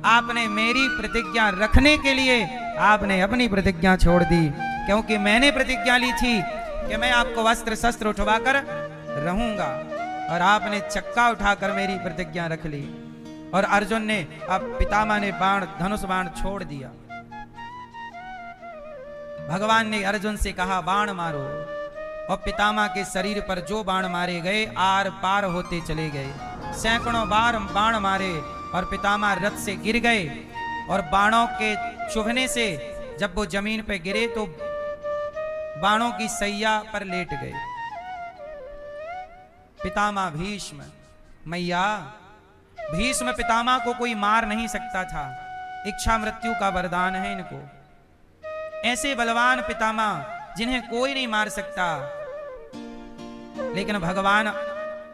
[SPEAKER 1] आपने मेरी प्रतिज्ञा रखने के लिए आपने अपनी प्रतिज्ञा छोड़ दी, क्योंकि मैंने प्रतिज्ञा ली थी कि मैं आपको अस्त्र शस्त्र उठवाकर रहूंगा, और आपने चक्का उठाकर मेरी प्रतिज्ञा रख ली। और अर्जुन ने, अब पितामह ने बाण, धनुष बाण छोड़ दिया। भगवान ने अर्जुन से कहा बाण मारो, और पितामह के शरीर पर जो बाण मारे गए आर पार होते चले गए। सैकड़ों बार बाण मारे और पितामह रथ से गिर गए, और बाणों के चुभने से जब वो जमीन पर गिरे तो बाणों की सैया पर लेट गए। पितामह भीष्म, मैया भीष्म पितामह को कोई मार नहीं सकता था, इच्छा मृत्यु का वरदान है इनको। ऐसे बलवान पितामह जिन्हें कोई नहीं मार सकता, लेकिन भगवान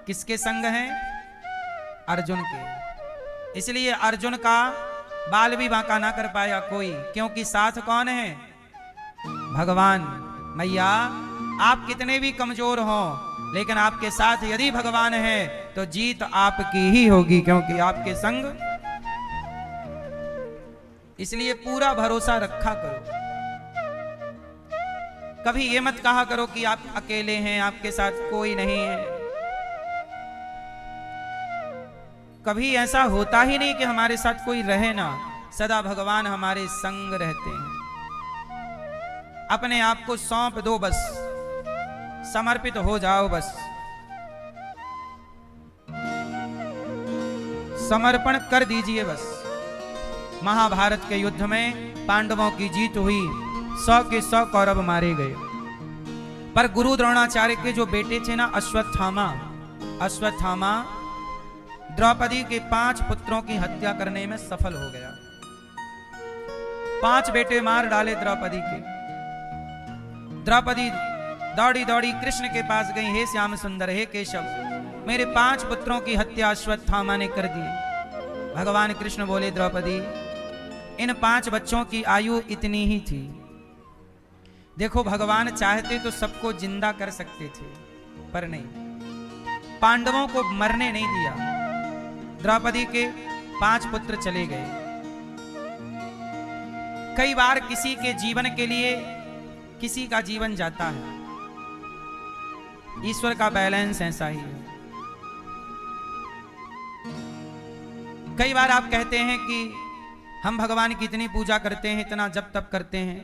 [SPEAKER 1] किसके संग हैं? अर्जुन के। इसलिए अर्जुन का बाल भी बांका ना कर पाया कोई, क्योंकि साथ कौन है? भगवान। मैया आप कितने भी कमजोर हो, लेकिन आपके साथ यदि भगवान है तो जीत आपकी ही होगी, क्योंकि आपके संग। इसलिए पूरा भरोसा रखा करो। कभी ये मत कहा करो कि आप अकेले हैं, आपके साथ कोई नहीं है। कभी ऐसा होता ही नहीं कि हमारे साथ कोई रहे ना, सदा भगवान हमारे संग रहते हैं। अपने आप को सौंप दो, बस समर्पित हो जाओ, बस समर्पण कर दीजिए। बस महाभारत के युद्ध में पांडवों की जीत हुई, 100 के 100 कौरव मारे गए। पर गुरु द्रोणाचार्य के जो बेटे थे ना अश्वत्थामा द्रौपदी के 5 पुत्रों की हत्या करने में सफल हो गया। 5 बेटे मार डाले द्रौपदी के। द्रौपदी दौड़ी दौड़ी कृष्ण के पास गई, हे श्याम सुंदर, हे केशव, मेरे 5 पुत्रों की हत्या अश्वत्थामा ने कर दी। भगवान कृष्ण बोले द्रौपदी इन 5 बच्चों की आयु इतनी ही थी, देखो भगवान चाहते तो सबको जिंदा कर सकते थे, पर नहीं, पांडवों को मरने नहीं दिया। द्रौपदी के 5 पुत्र चले गए। कई बार किसी के जीवन के लिए किसी का जीवन जाता है, ईश्वर का बैलेंस ऐसा ही है। कई बार आप कहते हैं कि हम भगवान की इतनी पूजा करते हैं, इतना जप तप करते हैं,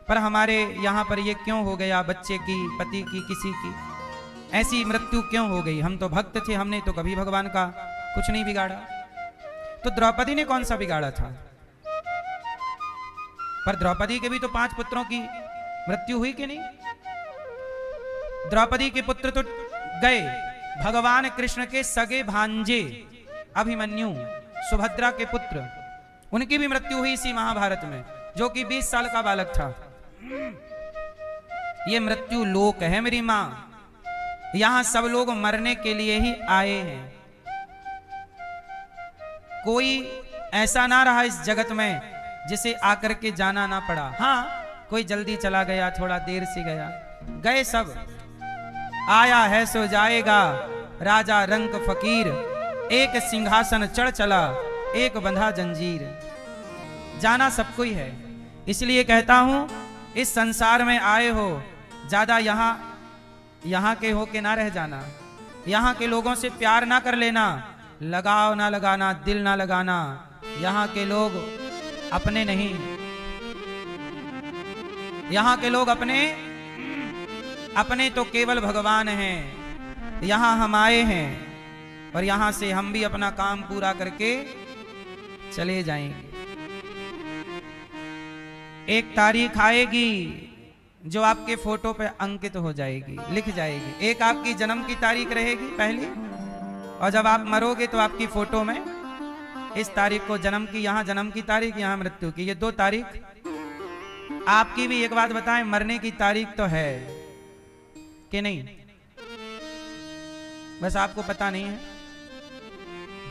[SPEAKER 1] पर हमारे यहाँ पर ये क्यों हो गया, बच्चे की, पति की, किसी की ऐसी मृत्यु क्यों हो गई? हम तो भक्त थे, हमने तो कभी भगवान का कुछ नहीं बिगाड़ा। तो द्रौपदी ने कौन सा बिगाड़ा था? पर द्रौपदी के भी तो 5 पुत्रों की मृत्यु हुई कि नहीं? द्रौपदी के पुत्र तो गए, भगवान कृष्ण के सगे भांजे अभिमन्यु, सुभद्रा के पुत्र, उनकी भी मृत्यु हुई इसी महाभारत में, जो कि 20 साल का बालक था। ये मृत्यु लोक है मेरी मां, यहां सब लोग मरने के लिए ही आए हैं। कोई ऐसा ना रहा इस जगत में जिसे आकर के जाना ना पड़ा। हाँ, कोई जल्दी चला गया, थोड़ा देर से गया, गए सब। आया है सो जाएगा, राजा रंक फकीर, एक सिंहासन चढ़ चला, एक बंधा जंजीर। जाना सबको ही है, इसलिए कहता हूं इस संसार में आए हो, ज्यादा यहाँ के हो के ना रह जाना, यहाँ के लोगों से प्यार ना कर लेना, लगाव ना लगाना, दिल ना लगाना। यहाँ के लोग अपने नहीं, यहाँ के लोग अपने तो केवल भगवान हैं। यहाँ हम आए हैं और यहाँ से हम भी अपना काम पूरा करके चले जाएंगे। एक तारीख आएगी जो आपके फोटो पे अंकित हो जाएगी, लिख जाएगी। एक आपकी जन्म की तारीख रहेगी पहली, और जब आप मरोगे तो आपकी फोटो में इस तारीख को जन्म की, यहाँ जन्म की तारीख, यहाँ मृत्यु की, ये 2 तारीख आपकी भी। एक बात बताएं, मरने की तारीख तो है कि नहीं? बस आपको पता नहीं है।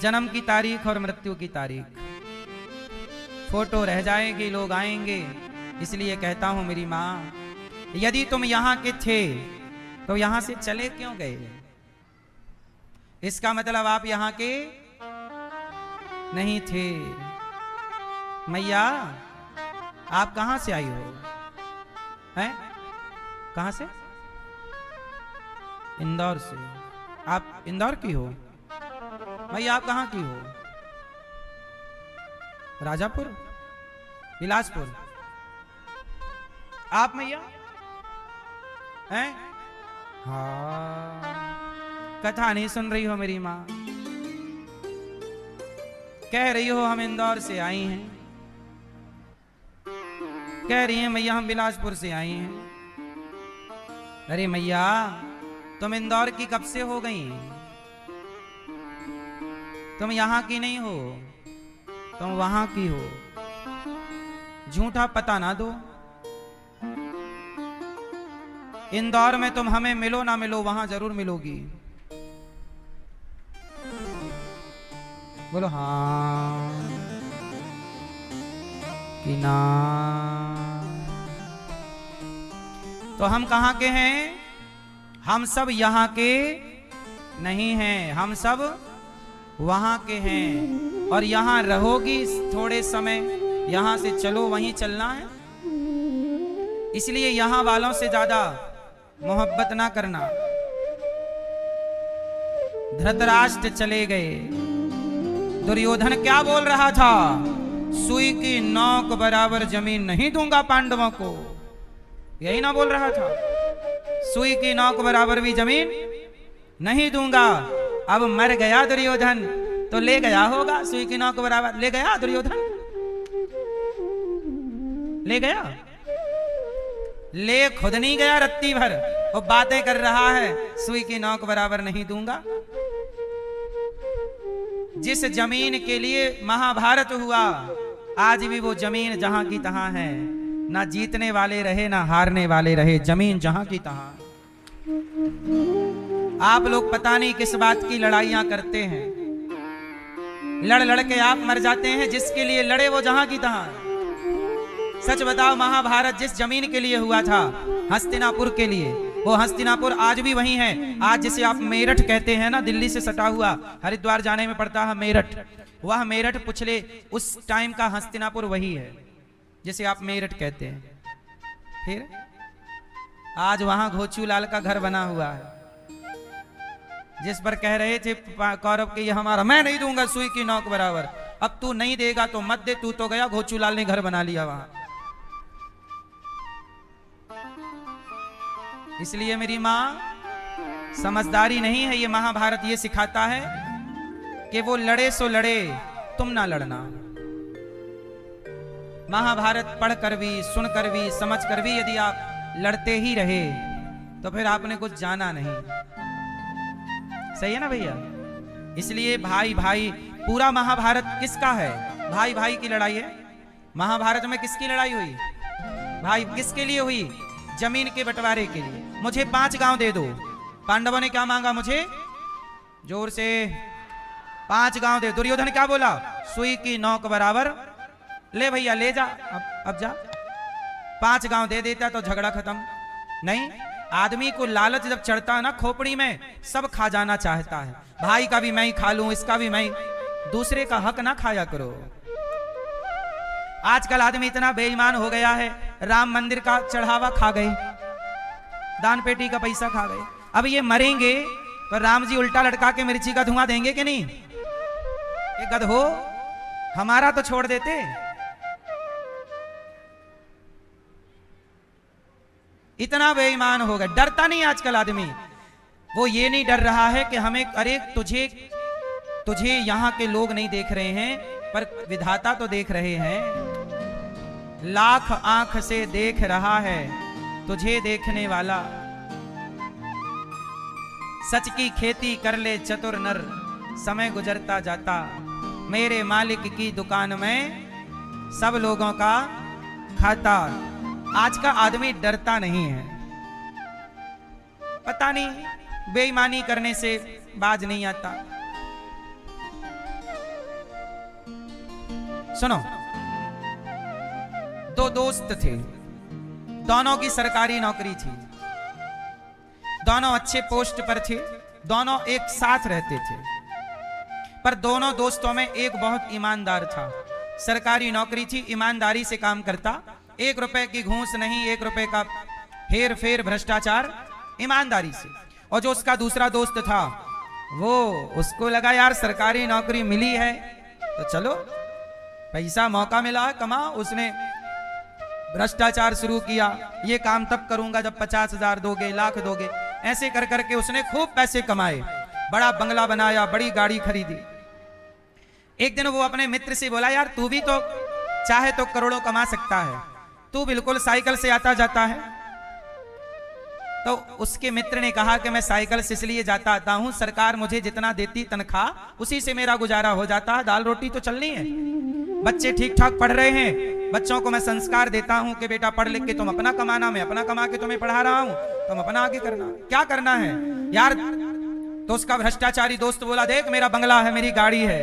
[SPEAKER 1] जन्म की तारीख और मृत्यु की तारीख, फोटो रह जाएगी, लोग आएंगे। इसलिए कहता हूं मेरी मां, यदि तुम यहां के थे तो यहां से चले क्यों गए? इसका मतलब आप यहां के नहीं थे। मैया, आप कहां से आई हो? हैं? कहां से? इंदौर से। आप इंदौर की हो? मैया, आप कहां की हो? राजापुर, बिलासपुर। आप मैया हैं? हाँ, कथा नहीं सुन रही हो मेरी मां? कह रही हो हम इंदौर से आई हैं, कह रही हैं मैया हम बिलासपुर से आई हैं। अरे मैया, तुम इंदौर की कब से हो गई? तुम यहां की नहीं हो, तुम वहां की हो। झूठा पता ना दो। इंदौर में तुम हमें मिलो ना मिलो, वहां जरूर मिलोगी। बोलो हाँ कि ना? तो हम कहां के हैं? हम सब यहां के नहीं हैं, हम सब वहां के हैं। और यहां रहोगी थोड़े समय, यहां से चलो वहीं चलना है। इसलिए यहां वालों से ज्यादा मोहब्बत ना करना। धृतराष्ट्र चले गए, दुर्योधन क्या बोल रहा था? सुई की नोक बराबर जमीन नहीं दूंगा पांडवों को, यही ना बोल रहा था? सुई की नोक बराबर भी जमीन नहीं दूंगा। अब मर गया दुर्योधन तो ले गया होगा सुई की नोक बराबर। ले गया दुर्योधन? ले गया? ले खुद नहीं गया रत्ती भर, वो बातें कर रहा है सुई की नोक बराबर नहीं दूंगा। जिस जमीन के लिए महाभारत हुआ, आज भी वो जमीन जहां की तहां है। ना जीतने वाले रहे ना हारने वाले रहे, जमीन जहां की तहां। आप लोग पता नहीं किस बात की लड़ाइयां करते हैं, लड़ लड़ के आप मर जाते हैं। जिसके लिए लड़े वो जहां की तहां। सच बताओ, महाभारत जिस जमीन के लिए हुआ था, हस्तिनापुर के लिए, वो हस्तिनापुर आज भी वही है। आज जिसे आप मेरठ कहते हैं ना, दिल्ली से सटा हुआ, हरिद्वार जाने में पड़ता है मेरठ, वह मेरठ पिछले उस टाइम का हस्तिनापुर वही है जिसे आप मेरठ कहते हैं। फिर आज वहां घोचूलाल का घर बना हुआ है, जिस पर कह रहे थे कौरव के ये हमारा, मैं नहीं दूंगा सुई की नोक बराबर। अब तू नहीं देगा तो मत दे, तू तो गया। घोचूलाल ने घर बना लिया वहां। इसलिए मेरी मां, समझदारी नहीं है ये महाभारत ये सिखाता है कि वो लड़े सो लड़े, तुम ना लड़ना। महाभारत पढ़कर भी, सुनकर भी, समझकर भी यदि आप लड़ते ही रहे तो फिर आपने कुछ जाना नहीं। सही है ना भैया? इसलिए भाई भाई, पूरा महाभारत किसका है? भाई भाई की लड़ाई है। महाभारत में किसकी लड़ाई हुई? भाई। किसके लिए हुई? जमीन के बंटवारे के लिए। मुझे 5 गांव दे दो। पांडवों ने क्या मांगा? मुझे जोर से 5 गांव दे। दुर्योधन क्या बोला? सुई की नोक बराबर। ले भैया ले जा, अब जा। 5 गांव दे देता तो झगड़ा खत्म। नहीं, आदमी को लालच जब चढ़ता है ना, खोपड़ी में सब खा जाना चाहता है। भाई का भी मैं ही खा लूं, इसका भी मैं। दूसरे का हक ना खाया करो। आजकल आदमी इतना बेईमान हो गया है, राम मंदिर का चढ़ावा खा गए, दान पेटी का पैसा खा गए। अब ये मरेंगे तो राम जी उल्टा लटका के मिर्ची का धुआं देंगे कि नहीं? ये गधो, हमारा तो छोड़ देते। इतना बेईमान हो गया, डरता नहीं आजकल आदमी। वो ये नहीं डर रहा है कि हमें, अरे तुझे यहां के लोग नहीं देख रहे हैं, पर विधाता तो देख रहे हैं। लाख आंख से देख रहा है तुझे देखने वाला। सच की खेती कर ले चतुर नर, समय गुजरता जाता। मेरे मालिक की दुकान में सब लोगों का खाता। आज का आदमी डरता नहीं है। पता नहीं बेईमानी करने से बाज नहीं आता। सुनो, 2 दोस्त थे, दोनों की सरकारी नौकरी थी, दोनों अच्छे पोस्ट पर थे, दोनों एक साथ रहते थे। पर दोनों दोस्तों में एक बहुत ईमानदार था। सरकारी नौकरी थी, ईमानदारी से काम करता, 1 रुपए की घूस नहीं, 1 रुपए का हेर फेर भ्रष्टाचार, ईमानदारी से। और जो उसका दूसरा दोस्त था, वो उसको लगा यार सरकारी नौकरी मिली है तो चलो पैसा मौका मिला है, कमा। उसने भ्रष्टाचार शुरू किया। ये काम तब करूंगा जब 50,000 दोगे, लाख दोगे। ऐसे कर करके उसने खूब पैसे कमाए, बड़ा बंगला बनाया, बड़ी गाड़ी खरीदी। एक दिन वो अपने मित्र से बोला, यार तू भी तो चाहे तो करोड़ों कमा सकता है, तू बिल्कुल साइकिल से आता जाता है। तो उसके मित्र ने कहा कि मैं साइकिल से इसलिए जाता आता हूं, सरकार मुझे जितना देती तनख्वाह उसी से मेरा गुजारा हो जाता है, दाल रोटी तो चलनी है। बच्चे ठीक ठाक पढ़ रहे हैं, बच्चों को मैं संस्कार देता हूं कि बेटा पढ़ लिख के तुम अपना कमाना, मैं अपना कमा के तुम्हें पढ़ा रहा हूं, तुम अपना आगे करना। क्या करना है यार? तो उसका भ्रष्टाचारी दोस्त बोला, देख मेरा बंगला है, मेरी गाड़ी है,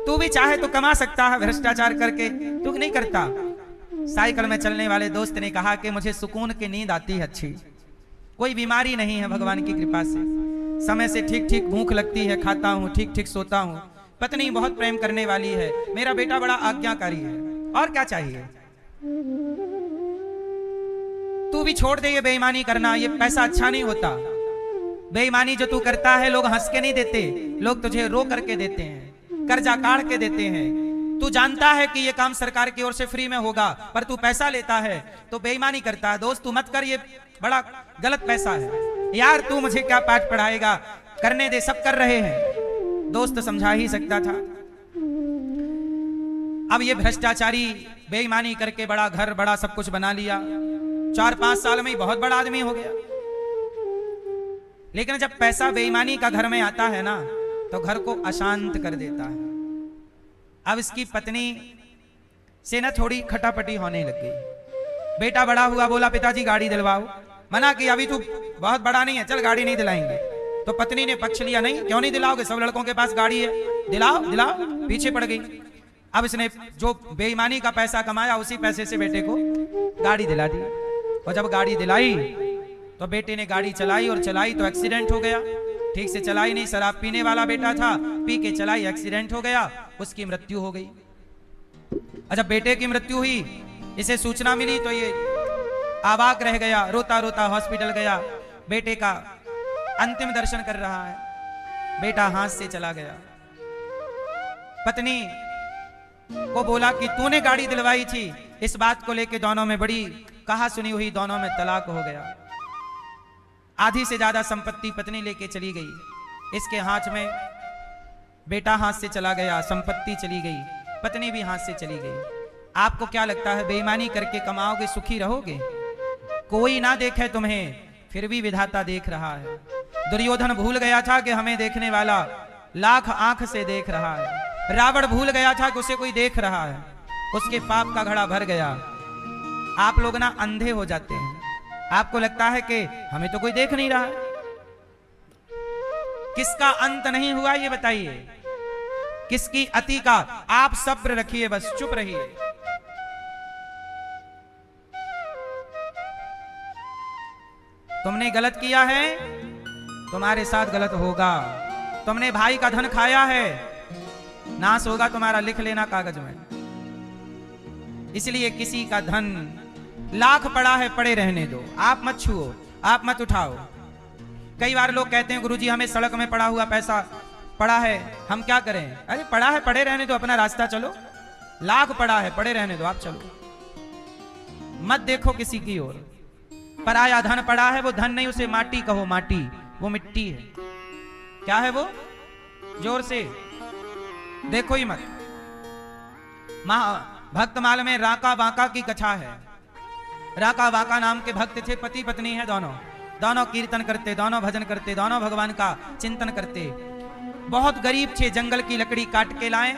[SPEAKER 1] तू भी चाहे तो कमा सकता है भ्रष्टाचार करके, तू नहीं करता। साइकिल में चलने वाले दोस्त ने कहा कि मुझे सुकून की नींद आती है अच्छी, कोई बीमारी नहीं है भगवान की कृपा से, समय से ठीक ठीक भूख लगती है, खाता हूं, ठीक ठीक सोता हूं, पत्नी बहुत प्रेम करने वाली है, मेरा बेटा बड़ा आज्ञाकारी है, और क्या चाहिए? तू भी छोड़ दे ये बेईमानी करना, ये पैसा अच्छा नहीं होता। बेईमानी जो तू करता है लोग हंस के नहीं देते, लोग तुझे रो करके देते हैं, कर्जा काट के देते हैं। तू जानता है कि ये काम सरकार की ओर से फ्री में होगा, पर तू पैसा लेता है तो बेईमानी करता है। दोस्त तू मत कर, ये बड़ा गलत पैसा है यार, तू मुझे क्या पाठ पढ़ाएगा, करने दे, सब कर रहे हैं। दोस्त समझा ही सकता था। अब ये भ्रष्टाचारी बेईमानी करके बड़ा घर, बड़ा सब कुछ बना लिया, 4-5 साल में ही बहुत बड़ा आदमी हो गया। लेकिन जब पैसा बेईमानी का घर में आता है ना, तो घर को अशांत कर देता है। अब इसकी पत्नी से ना थोड़ी खटापटी होने लग गई। बेटा बड़ा हुआ, बोला पिताजी गाड़ी दिलवाओ, मना किया, अभी तू बहुत बड़ा नहीं है, चल गाड़ी नहीं दिलाएंगे। तो पत्नी ने पक्ष लिया, नहीं क्यों नहीं दिलाओगे, सब लड़कों के पास गाड़ी है, दिलाओ दिलाओ। पीछे पड़ गई। अब इसने जो बेईमानी का पैसा कमाया उसी पैसे से बेटे को गाड़ी दिला दी। और जब गाड़ी दिलाई तो बेटे ने गाड़ी चलाई और चलाई तो एक्सीडेंट हो गया। ठीक से चलाई नहीं, शराब पीने वाला बेटा था, पी के चलाई, एक्सीडेंट हो गया, उसकी मृत्यु हो गई। जब बेटे की मृत्यु हुई, इसे सूचना मिली तो ये अवाक रह गया, रोता रोता हॉस्पिटल गया। बेटे का अंतिम दर्शन कर रहा है, बेटा हाथ से चला गया। पत्नी को बोला कि तूने गाड़ी दिलवाई थी। इस बात को लेके दोनों में बड़ी कहा सुनी हुई, दोनों में तलाक हो गया। आधी से ज्यादा संपत्ति पत्नी लेके चली गई। इसके हाथ में बेटा हाथ से चला गया, संपत्ति चली गई, पत्नी भी हाथ से चली गई। आपको क्या लगता है बेईमानी करके कमाओगे, सुखी रहोगे? कोई ना देखे तुम्हें, फिर भी विधाता देख रहा है। दुर्योधन भूल गया था कि हमें देखने वाला लाख आंख से देख रहा है। रावण भूल गया था कि उसे कोई देख रहा है, उसके पाप का घड़ा भर गया। आप लोग ना अंधे हो जाते हैं, आपको लगता है कि हमें तो कोई देख नहीं रहा है। किसका अंत नहीं हुआ ये बताइए, किसकी अति का? आप सब्र रखिए, बस चुप रहिए। तुमने गलत किया है, तुम्हारे साथ गलत होगा। तुमने भाई का धन खाया है, नाश होगा तुम्हारा, लिख लेना कागज में। इसलिए किसी का धन लाख पड़ा है, पड़े रहने दो, आप मत छुओ, आप मत उठाओ। कई बार लोग कहते हैं गुरुजी हमें सड़क में पड़ा हुआ पैसा पड़ा है, हम क्या करें? अरे पड़ा है, पड़े रहने दो, अपना रास्ता चलो। लाख पड़ा है, पड़े रहने दो, आप चलो, मत देखो किसी की ओर। पराया धन पड़ा है, वो धन नहीं, उसे माटी कहो, माटी, वो मिट्टी है। क्या है वो? जोर से देखो ही मत। भक्तमाल में राका बांका की कथा है। राका बांका नाम के भक्त थे, पति पत्नी है दोनों कीर्तन करते, दोनों भजन करते, दोनों भगवान का चिंतन करते। बहुत गरीब थे, जंगल की लकड़ी काट के लाएं,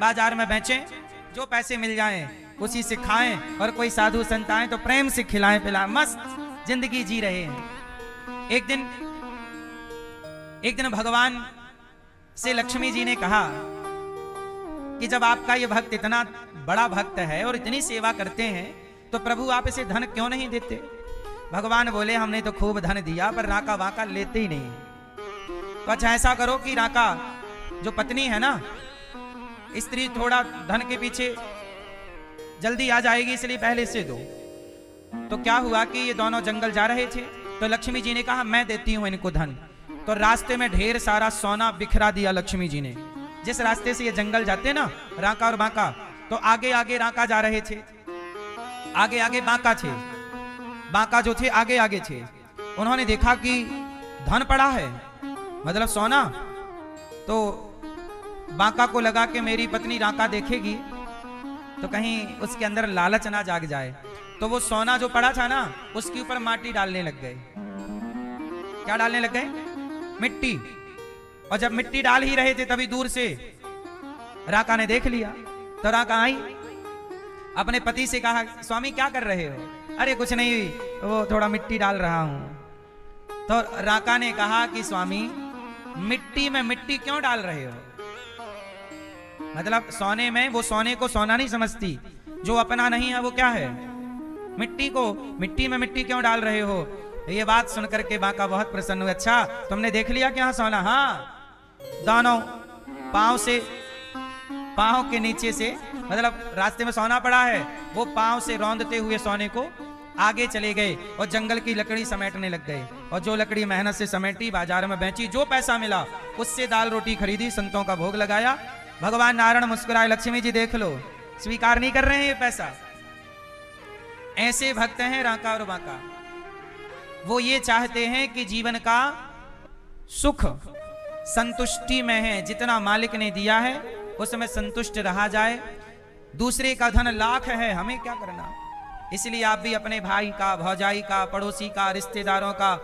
[SPEAKER 1] बाजार में बेचें, जो पैसे मिल जाएं उसी से खाएं, और कोई साधु संत आए तो प्रेम से खिलाएं पिलाएं, मस्त जिंदगी जी रहे हैं। एक दिन भगवान से लक्ष्मी जी ने कहा कि जब आपका ये भक्त इतना बड़ा भक्त है और इतनी सेवा करते हैं तो प्रभु आप इसे धन क्यों नहीं देते? भगवान बोले हमने तो खूब धन दिया, पर राका वाका लेते ही नहीं। तो अच्छा ऐसा करो कि राका जो पत्नी है ना, स्त्री थोड़ा धन के पीछे जल्दी आ जाएगी, इसलिए पहले से दो। तो क्या हुआ कि ये दोनों जंगल जा रहे थे, तो लक्ष्मी जी ने कहा मैं देती हूं इनको धन। तो रास्ते में ढेर सारा सोना बिखरा दिया लक्ष्मी जी ने। जिस रास्ते से ये जंगल जाते ना, राका और बांका, तो आगे आगे राका जा रहे थे, आगे आगे बांका थे, बांका जो थे आगे आगे थे। उन्होंने देखा कि धन पड़ा है, मतलब सोना। तो बांका को लगा कि मेरी पत्नी राका देखेगी तो कहीं उसके अंदर लालच ना जाग जाए, तो वो सोना जो पड़ा था ना उसके ऊपर माटी डालने लग गए। क्या डालने लग गए? मिट्टी। और जब मिट्टी डाल ही रहे थे तभी दूर से राका ने देख लिया। तो राका आई, अपने पति से कहा स्वामी क्या कर रहे हो? अरे कुछ नहीं, वो थोड़ा मिट्टी डाल रहा हूं। तो राका ने कहा कि स्वामी मिट्टी में मिट्टी क्यों डाल रहे हो? मतलब सोने में, वो सोने को सोना नहीं समझती, जो अपना नहीं है वो क्या है? मिट्टी को मिट्टी में मिट्टी क्यों डाल रहे हो? ये बात सुनकर के बांका बहुत प्रसन्न हुआ। अच्छा तुमने देख लिया कि हाँ सोना? हाँ, दोनों पांव के नीचे से, मतलब रास्ते में सोना पड़ा है, वो पांव से रौंदते हुए सोने को आगे चले गए और जंगल की लकड़ी समेटने लग गए। और जो लकड़ी मेहनत से समेटी, बाजार में बेची, जो पैसा मिला उससे दाल रोटी खरीदी, संतों का भोग लगाया। भगवान नारायण मुस्कुराए, लक्ष्मी जी देख लो, स्वीकार नहीं कर रहे हैं ये पैसा। ऐसे भक्त हैं राका और बांका। वो ये चाहते हैं कि जीवन का सुख संतुष्टि में है, जितना मालिक ने दिया है उसमें संतुष्ट रहा जाए। दूसरे का धन लाख है, हमें क्या करना? इसलिए आप भी अपने भाई का, भौजाई का, पड़ोसी का, रिश्तेदारों का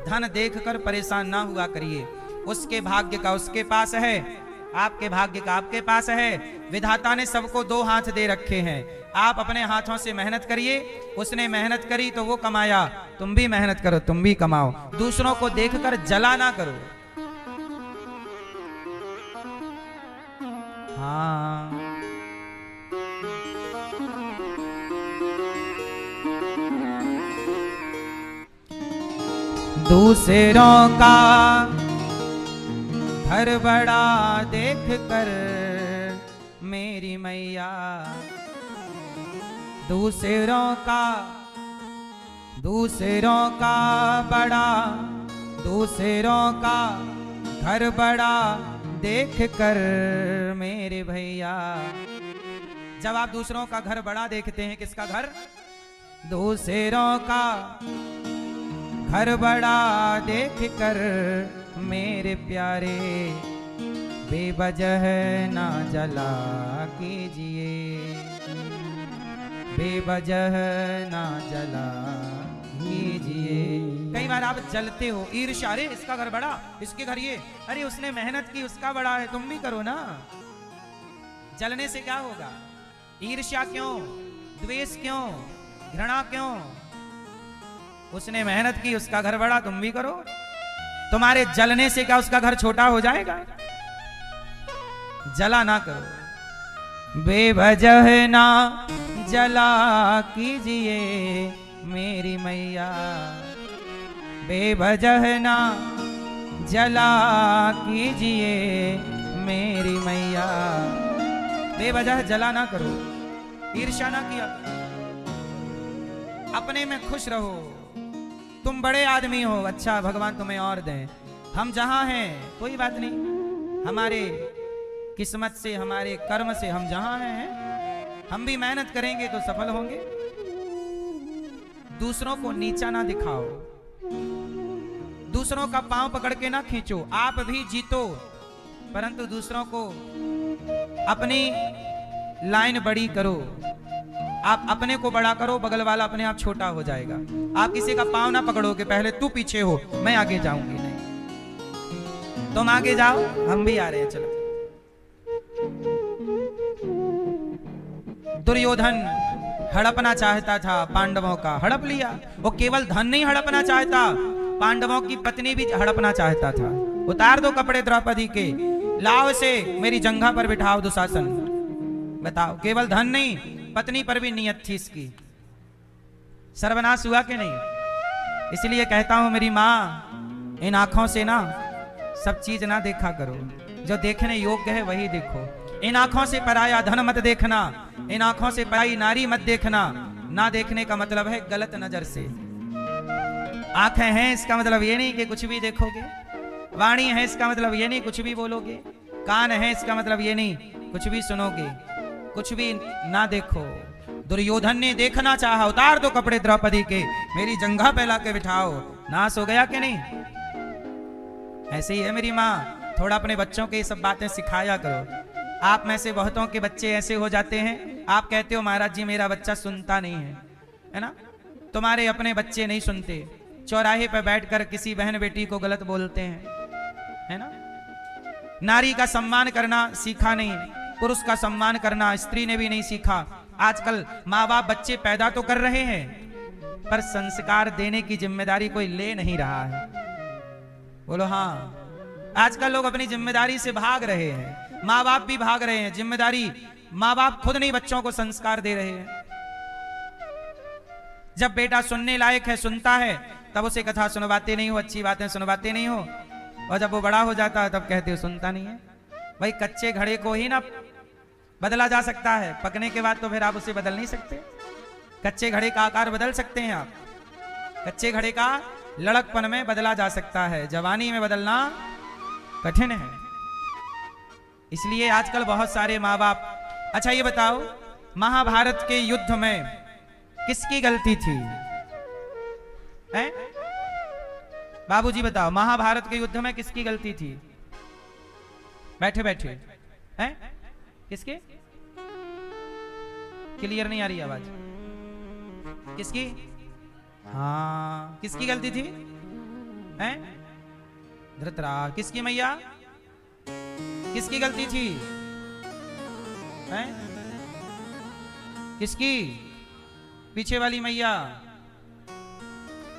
[SPEAKER 1] धन देखकर परेशान ना हुआ करिए। उसके भाग्य का उसके पास है, आपके भाग्य का आपके पास है। विधाता ने सबको दो हाथ दे रखे हैं। आप अपने हाथों से मेहनत करिए, उसने मेहनत करी तो वो कमाया, तुम भी मेहनत करो, तुम भी कमाओ। दूसरों को देखकर जला ना करो। हाँ दूसरों का घर बड़ा देख कर मेरी मैया, दूसरों का बड़ा, दूसरों का घर बड़ा देख कर मेरे भैया। जब आप दूसरों का घर बड़ा देखते हैं, किसका घर? दूसरों का घर बड़ा देख कर मेरे प्यारे, बेवजह ना जला कीजिए, बेवजह ना जला कीजिए। कई बार आप जलते हो, ईर्ष्या, अरे इसका घर बड़ा, इसके घर ये, अरे उसने मेहनत की, उसका बड़ा है, तुम भी करो ना। जलने से क्या होगा? ईर्ष्या क्यों, द्वेष क्यों, घृणा क्यों? उसने मेहनत की, उसका घर बड़ा, तुम भी करो। तुम्हारे जलने से क्या उसका घर छोटा हो जाएगा? जला ना करो, बेवजह ना जला कीजिए मेरी मैया, बेवजह ना जला कीजिए मेरी मैया। बेवजह जला ना करो, ईर्ष्या ना किया, अपने में खुश रहो। तुम बड़े आदमी हो, अच्छा भगवान तुम्हें और दें। हम जहां हैं कोई बात नहीं, हमारे किस्मत से, हमारे कर्म से हम जहां हैं, हम भी मेहनत करेंगे तो सफल होंगे। दूसरों को नीचा ना दिखाओ, दूसरों का पांव पकड़ के ना खींचो। आप भी जीतो, परंतु दूसरों को अपनी लाइन बड़ी करो। आप अपने को बड़ा करो, बगल वाला अपने आप छोटा हो जाएगा। आप किसी का पांव ना पकड़ो कि पहले तू पीछे हो, मैं आगे जाऊंगी, नहीं, तुम आगे जाओ, हम भी आ रहे हैं, चलो। दुर्योधन हड़पना चाहता था पांडवों का, हड़प लिया। वो केवल धन नहीं हड़पना चाहता, पांडवों की पत्नी भी हड़पना चाहता था। उतार दो कपड़े द्रौपदी के, लाओ से मेरी जंघा पर बिठाओ दुशासन। बताओ, केवल धन नहीं, पत्नी पर भी नियत थी इसकी। सर्वनाश हुआ कि नहीं? इसलिए कहता हूं मेरी माँ, इन आंखों से ना सब चीज ना देखा करो, जो देखने योग्य है वही देखो। इन आंखों से पराया धन मत देखना, इन आंखों से पराई नारी मत देखना। ना देखने का मतलब है गलत नजर से। आंखें हैं इसका मतलब ये नहीं कि कुछ भी देखोगे, वाणी है इसका मतलब ये नहीं कुछ भी बोलोगे, कान है इसका मतलब ये नहीं कुछ भी सुनोगे, कुछ भी ना देखो। दुर्योधन ने देखना चाहा, उतार दो कपड़े द्रौपदी के, मेरी जंघा पे लाके बिठाओ। नाश हो गया कि नहीं? ऐसे ही है मेरी माँ, थोड़ा अपने बच्चों के ये सब बातें सिखाया करो। आप में से बहुतों के बच्चे ऐसे हो जाते हैं, आप कहते हो महाराज जी मेरा बच्चा सुनता नहीं है ना? तुम्हारे अपने बच्चे नहीं सुनते, चौराहे पर बैठकर किसी बहन बेटी को गलत बोलते हैं, है ना? नारी का सम्मान करना सीखा नहीं, पुरुष का सम्मान करना स्त्री ने भी नहीं सीखा। आजकल माँ बाप बच्चे पैदा तो कर रहे हैं, पर संस्कार देने की जिम्मेदारी कोई ले नहीं रहा है। बोलो हाँ। आजकल लोग अपनी जिम्मेदारी से भाग रहे हैं, माँ बाप भी भाग रहे हैं। जिम्मेदारी माँ बाप खुद नहीं बच्चों को संस्कार दे रहे हैं। जब बेटा सुनने लायक है सुनता है, तब उसे कथा सुनवाते नहीं हो, अच्छी बातें सुनवाते नहीं हो, और जब वो बड़ा हो जाता है तब कहते हो सुनता नहीं है। भाई कच्चे घड़े को ही ना बदला जा सकता है, पकने के बाद तो फिर आप उसे बदल नहीं सकते। कच्चे घड़े का आकार बदल सकते हैं आप, कच्चे घड़े का लड़कपन में बदला जा सकता है, जवानी में बदलना कठिन है। इसलिए आजकल बहुत सारे माँ बाप। अच्छा ये बताओ, महाभारत के युद्ध में किसकी गलती थी? हैं? बाबूजी बताओ, महाभारत के युद्ध में किसकी गलती थी? बैठे बैठे हैं? किसके? क्लियर नहीं आ रही आवाज। किसकी? हाँ, किसकी गलती थी? हैं? धृतराष्ट्र। किसकी मैया? किसकी गलती थी? हैं? किसकी? पीछे वाली मैया।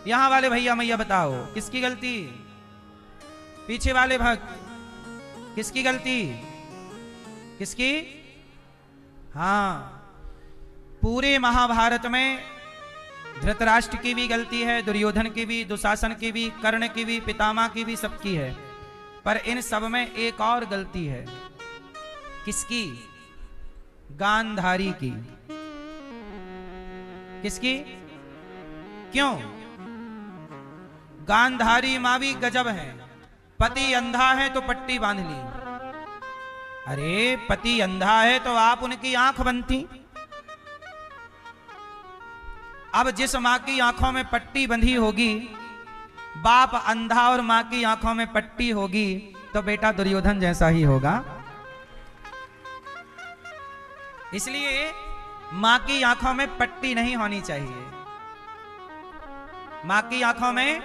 [SPEAKER 1] यहां वाले भैया मैया बताओ, किसकी गलती? पीछे वाले भक्त, किसकी गलती? किसकी? हाँ, पूरे महाभारत में धृतराष्ट्र की भी गलती है, दुर्योधन की भी, दुशासन की भी, कर्ण की भी, पितामह की भी, सबकी है। पर इन सब में एक और गलती है। किसकी? गांधारी की। किसकी? क्यों? गांधारी मां भी गजब है। पति अंधा है तो पट्टी बांध ली। अरे पति अंधा है तो आप उनकी आंख बनती। अब जिस मां की आंखों में पट्टी बंधी होगी, बाप अंधा और मां की आंखों में पट्टी होगी, तो बेटा दुर्योधन जैसा ही होगा। इसलिए मां की आंखों में पट्टी नहीं होनी चाहिए। मां की आंखों में,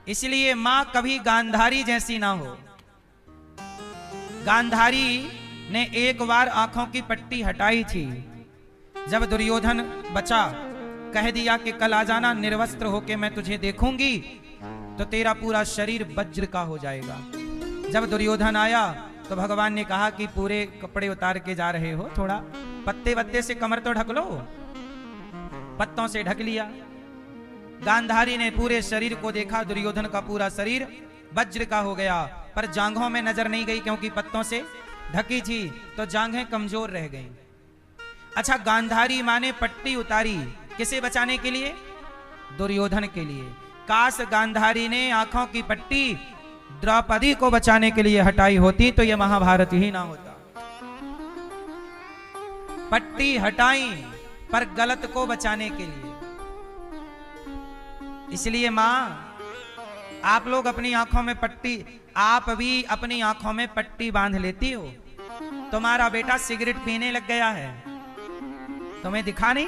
[SPEAKER 1] इसलिए मां कभी गांधारी जैसी ना हो। गांधारी ने एक बार आंखों की पट्टी हटाई थी। जब दुर्योधन बचा, कह दिया कि कल आ जाना निर्वस्त्र होके, मैं तुझे देखूंगी तो तेरा पूरा शरीर वज्र का हो जाएगा। जब दुर्योधन आया तो भगवान ने कहा कि पूरे कपड़े उतार के जा रहे हो, थोड़ा पत्ते वत्ते से कमर तो ढक लो। पत्तों से ढक लिया। गांधारी ने पूरे शरीर को देखा, दुर्योधन का पूरा शरीर वज्र का हो गया, पर जांघों में नजर नहीं गई क्योंकि पत्तों से ढकी थी, तो जांघें कमजोर रह गईं। अच्छा, गांधारी मां ने पट्टी उतारी किसे बचाने के लिए? दुर्योधन के लिए। काश गांधारी ने आंखों की पट्टी द्रौपदी को बचाने के लिए हटाई होती तो यह महाभारत ही ना होता। पट्टी हटाई पर गलत को बचाने के लिए। इसलिए मां, आप लोग अपनी आंखों में पट्टी, आप भी अपनी आंखों में पट्टी बांध लेती हो। तुम्हारा बेटा सिगरेट पीने लग गया है, तुम्हें दिखा नहीं?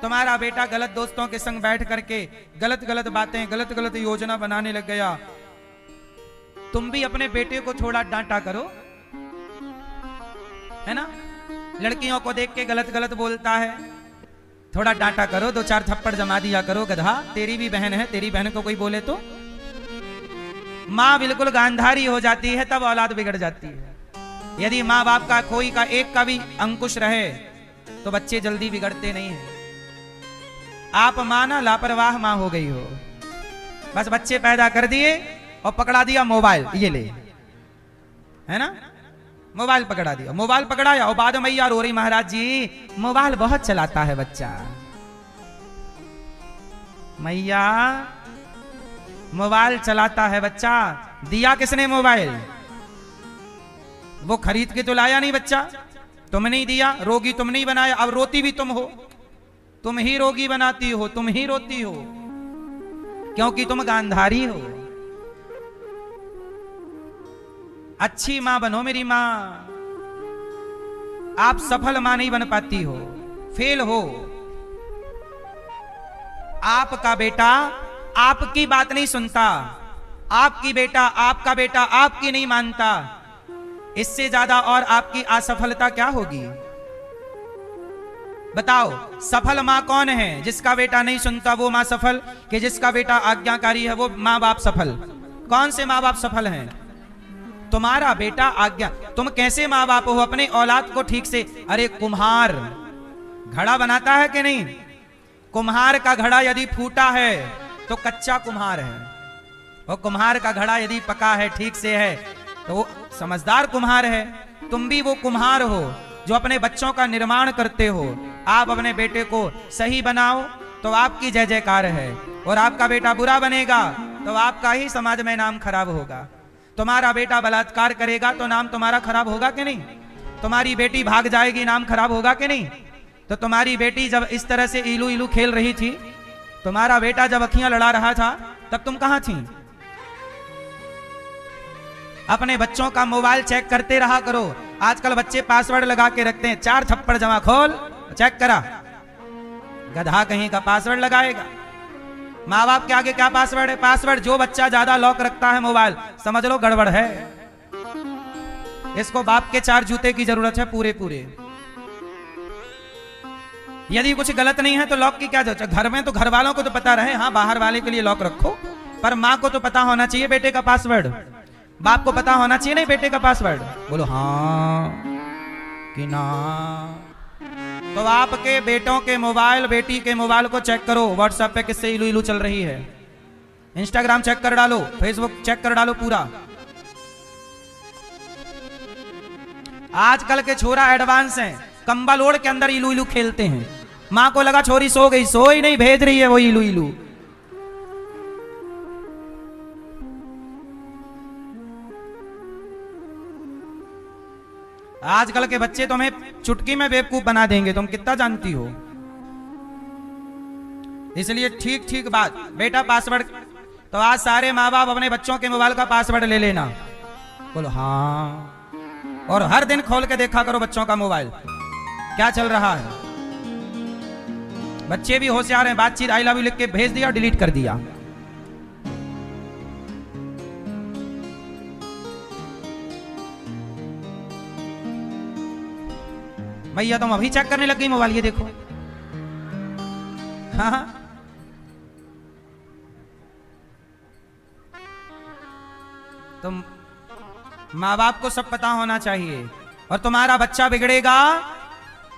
[SPEAKER 1] तुम्हारा बेटा गलत दोस्तों के संग बैठ करके गलत गलत बातें, गलत गलत योजना बनाने लग गया। तुम भी अपने बेटे को थोड़ा डांटा करो, है ना? लड़कियों को देख के गलत गलत बोलता है, थोड़ा डांटा करो, 2-4 थप्पड़ जमा दिया करो। गधा, तेरी भी बहन है, तेरी बहन को कोई बोले तो। मां बिल्कुल गांधारी हो जाती है, तब औलाद बिगड़ जाती है। यदि मां बाप का कोई का एक का भी अंकुश रहे तो बच्चे जल्दी बिगड़ते नहीं हैं। आप मां ना लापरवाह मां हो गई हो, बस बच्चे पैदा कर दिए और पकड़ा दिया मोबाइल, ये ले, है ना? मोबाइल पकड़ा दिया, मोबाइल पकड़ाया और बाद में मैया रो रही, महाराज जी मोबाइल बहुत चलाता है बच्चा। मैया मोबाइल चलाता है बच्चा, दिया किसने मोबाइल? वो खरीद के तो लाया नहीं बच्चा, तुम नहीं दिया, रोगी तुम नहीं बनाया, अब रोती भी तुम हो, तुम ही रोगी बनाती हो, तुम ही रोती हो, क्योंकि तुम गांधारी हो। अच्छी मां बनो मेरी मां। आप सफल मां नहीं बन पाती हो, फेल हो। आपका बेटा आपकी बात नहीं सुनता, आपका बेटा आपकी नहीं मानता, इससे ज्यादा और आपकी असफलता क्या होगी? बताओ, सफल मां कौन है? जिसका बेटा नहीं सुनता वो मां सफल, कि जिसका बेटा आज्ञाकारी है वो मां बाप सफल? कौन से मां बाप सफल हैं? तुम्हारा बेटा आज्ञा, तुम कैसे मां बाप हो? अपने औलाद को ठीक से, अरे कुम्हार घड़ा बनाता है कि नहीं? कुम्हार का घड़ा यदि फूटा है तो कच्चा कुम्हार है, और कुम्हार का घड़ा यदि पका है, ठीक से है, तो वो समझदार कुम्हार है। तुम भी वो कुम्हार हो जो अपने बच्चों का निर्माण करते हो। आप अपने बेटे को सही बनाओ तो आपकी जय जयकार है, और आपका बेटा बुरा बनेगा तो आपका ही समाज में नाम खराब होगा। तुम्हारा बेटा बलात्कार करेगा तो नाम तुम्हारा खराब होगा कि नहीं? तुम्हारी बेटी भाग जाएगी, नाम खराब होगा कि नहीं? तो तुम्हारी बेटी जब इस तरह से इलू इलू खेल रही थी, तुम्हारा बेटा जब अखियां लड़ा रहा था, तब तुम कहां थी? अपने बच्चों का मोबाइल चेक करते रहा करो। आजकल बच्चे पासवर्ड लगा के रखते हैं, 4 थप्पड़ जमा, खोल चेक करा। गधा कहीं का पासवर्ड लगाएगा। माँ बाप के आगे क्या पासवर्ड है? पासवर्ड। जो बच्चा ज्यादा लॉक रखता है मोबाइल, समझ लो गड़बड़ है। इसको बाप के 4 जूते की जरूरत है, पूरे पूरे। यदि कुछ गलत नहीं है तो लॉक की क्या जरूरत? घर में तो घर वालों को तो पता रहे, हाँ बाहर वाले के लिए लॉक रखो, पर माँ को तो पता होना चाहिए बेटे का पासवर्ड। बाप को पता होना चाहिए नहीं बेटे का पासवर्ड? बोलो हाँ कि ना। तो आपके बेटों के मोबाइल, बेटी के मोबाइल को चेक करो, व्हाट्सएप पे किससे इलू इलू चल रही है। इंस्टाग्राम चेक कर डालो, फेसबुक चेक कर डालो पूरा। आजकल के छोरा एडवांस हैं, कंबल ओढ़ के अंदर इलू इलू खेलते हैं। मां को लगा छोरी सो गई, सो ही नहीं, भेज रही है वो इलू इलू। आजकल के बच्चे तुम्हें चुटकी में बेवकूफ बना देंगे, तुम कितना जानती हो। इसलिए ठीक ठीक बात। बेटा पासवर्ड, तो आज सारे माँ बाप अपने बच्चों के मोबाइल का पासवर्ड ले लेना। बोलो हाँ। और हर दिन खोल के देखा करो बच्चों का मोबाइल क्या चल रहा है। बच्चे भी होशियार हैं, बातचीत आई लव यू लिख के भेज दिया, डिलीट कर दिया। भैया तुम अभी चेक करने लग गई मोबाइल, ये देखो। हाँ तुम माँ बाप को सब पता होना चाहिए। और तुम्हारा बच्चा बिगड़ेगा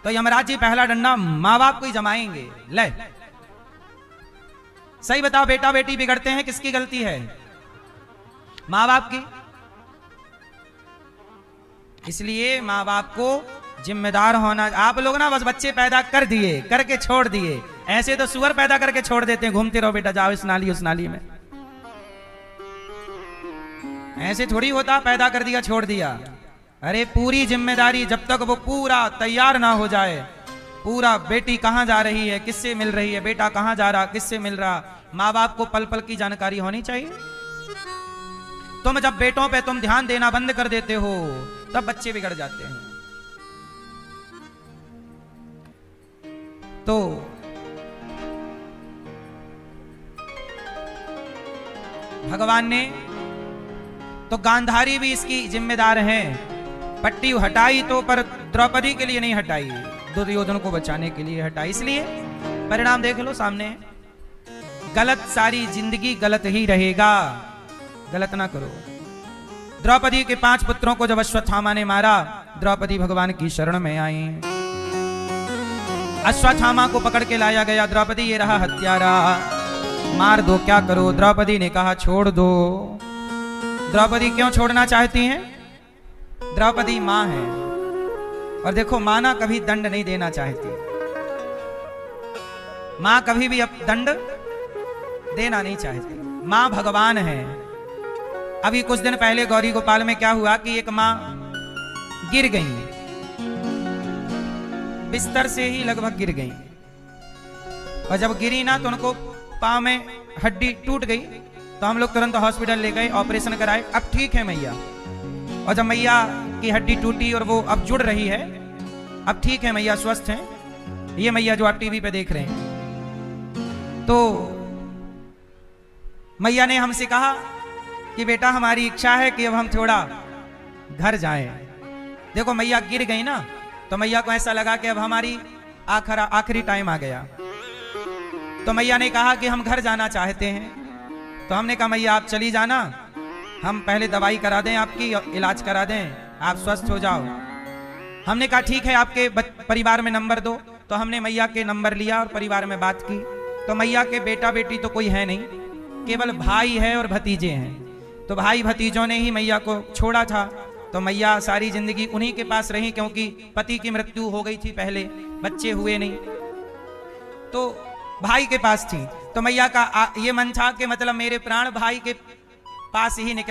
[SPEAKER 1] तो यमराज जी पहला डंडा माँ बाप को ही जमाएंगे। ले सही बताओ, बेटा बेटी बिगड़ते हैं, किसकी गलती है? माँ बाप की। इसलिए माँ बाप को जिम्मेदार होना। आप लोग ना बस बच्चे पैदा कर दिए, करके छोड़ दिए। ऐसे तो सुअर पैदा करके छोड़ देते हैं, घूमते रहो बेटा, जाओ इस नाली उस नाली में। ऐसे थोड़ी होता, पैदा कर दिया छोड़ दिया। अरे पूरी जिम्मेदारी, जब तक वो पूरा तैयार ना हो जाए, पूरा बेटी कहां जा रही है, किससे मिल रही है, बेटा कहां जा रहा, किससे मिल रहा, माँ बाप को पल पल की जानकारी होनी चाहिए। तुम जब बेटों पे तुम ध्यान देना बंद कर देते हो तब बच्चे बिगड़ जाते हैं। तो भगवान ने तो गांधारी भी इसकी जिम्मेदार है, पट्टी हटाई तो, पर द्रौपदी के लिए नहीं हटाई, दुर्योधन को बचाने के लिए हटाई। इसलिए परिणाम देख लो सामने। गलत, सारी जिंदगी गलत ही रहेगा, गलत ना करो। द्रौपदी के 5 पुत्रों को जब अश्वत्थामा ने मारा, द्रौपदी भगवान की शरण में आई। अश्वत्थामा को पकड़ के लाया गया, द्रौपदी ये रहा हत्यारा, मार दो, क्या करो? द्रौपदी ने कहा छोड़ दो। द्रौपदी क्यों छोड़ना चाहती हैं? द्रौपदी मां है, और देखो मां ना कभी दंड नहीं देना चाहती। मां कभी भी अब दंड देना नहीं चाहती। मां भगवान है। अभी कुछ दिन पहले गौरी गोपाल में क्या हुआ कि एक मां गिर गई, बिस्तर से ही लगभग गिर गई, और जब गिरी ना तो उनको पांव में हड्डी टूट गई। तो हम लोग तुरंत हॉस्पिटल ले गए, ऑपरेशन कराए, अब ठीक है मैया। और जब मैया की हड्डी टूटी और वो अब जुड़ रही है, अब ठीक है मैया, स्वस्थ हैं। ये मैया जो आप टीवी पे देख रहे हैं, तो मैया ने हमसे कहा कि बेटा हमारी इच्छा है कि अब हम थोड़ा घर जाएं। देखो मैया गिर गई ना, तो मैया को ऐसा लगा कि अब हमारी आखिरी टाइम आ गया। तो मैया ने कहा कि हम घर जाना चाहते हैं। तो हमने कहा मैया आप चली जाना, हम पहले दवाई करा दें, आपकी इलाज करा दें, आप स्वस्थ हो जाओ। हमने कहा ठीक है, आपके परिवार में नंबर दो। तो हमने मैया के नंबर लिया और परिवार में बात की। तो मैया के बेटा बेटी तो कोई है नहीं, केवल भाई है और भतीजे हैं। तो भाई भतीजों ने ही मैया को छोड़ा था। तो मैया सारी जिंदगी उन्हीं के पास रही, क्योंकि पति की मृत्यु हो गई थी पहले, बच्चे हुए नहीं, तो भाई के पास थी। तो मैया का ये मन था कि मतलब मेरे प्राण भाई के पास ही निकले।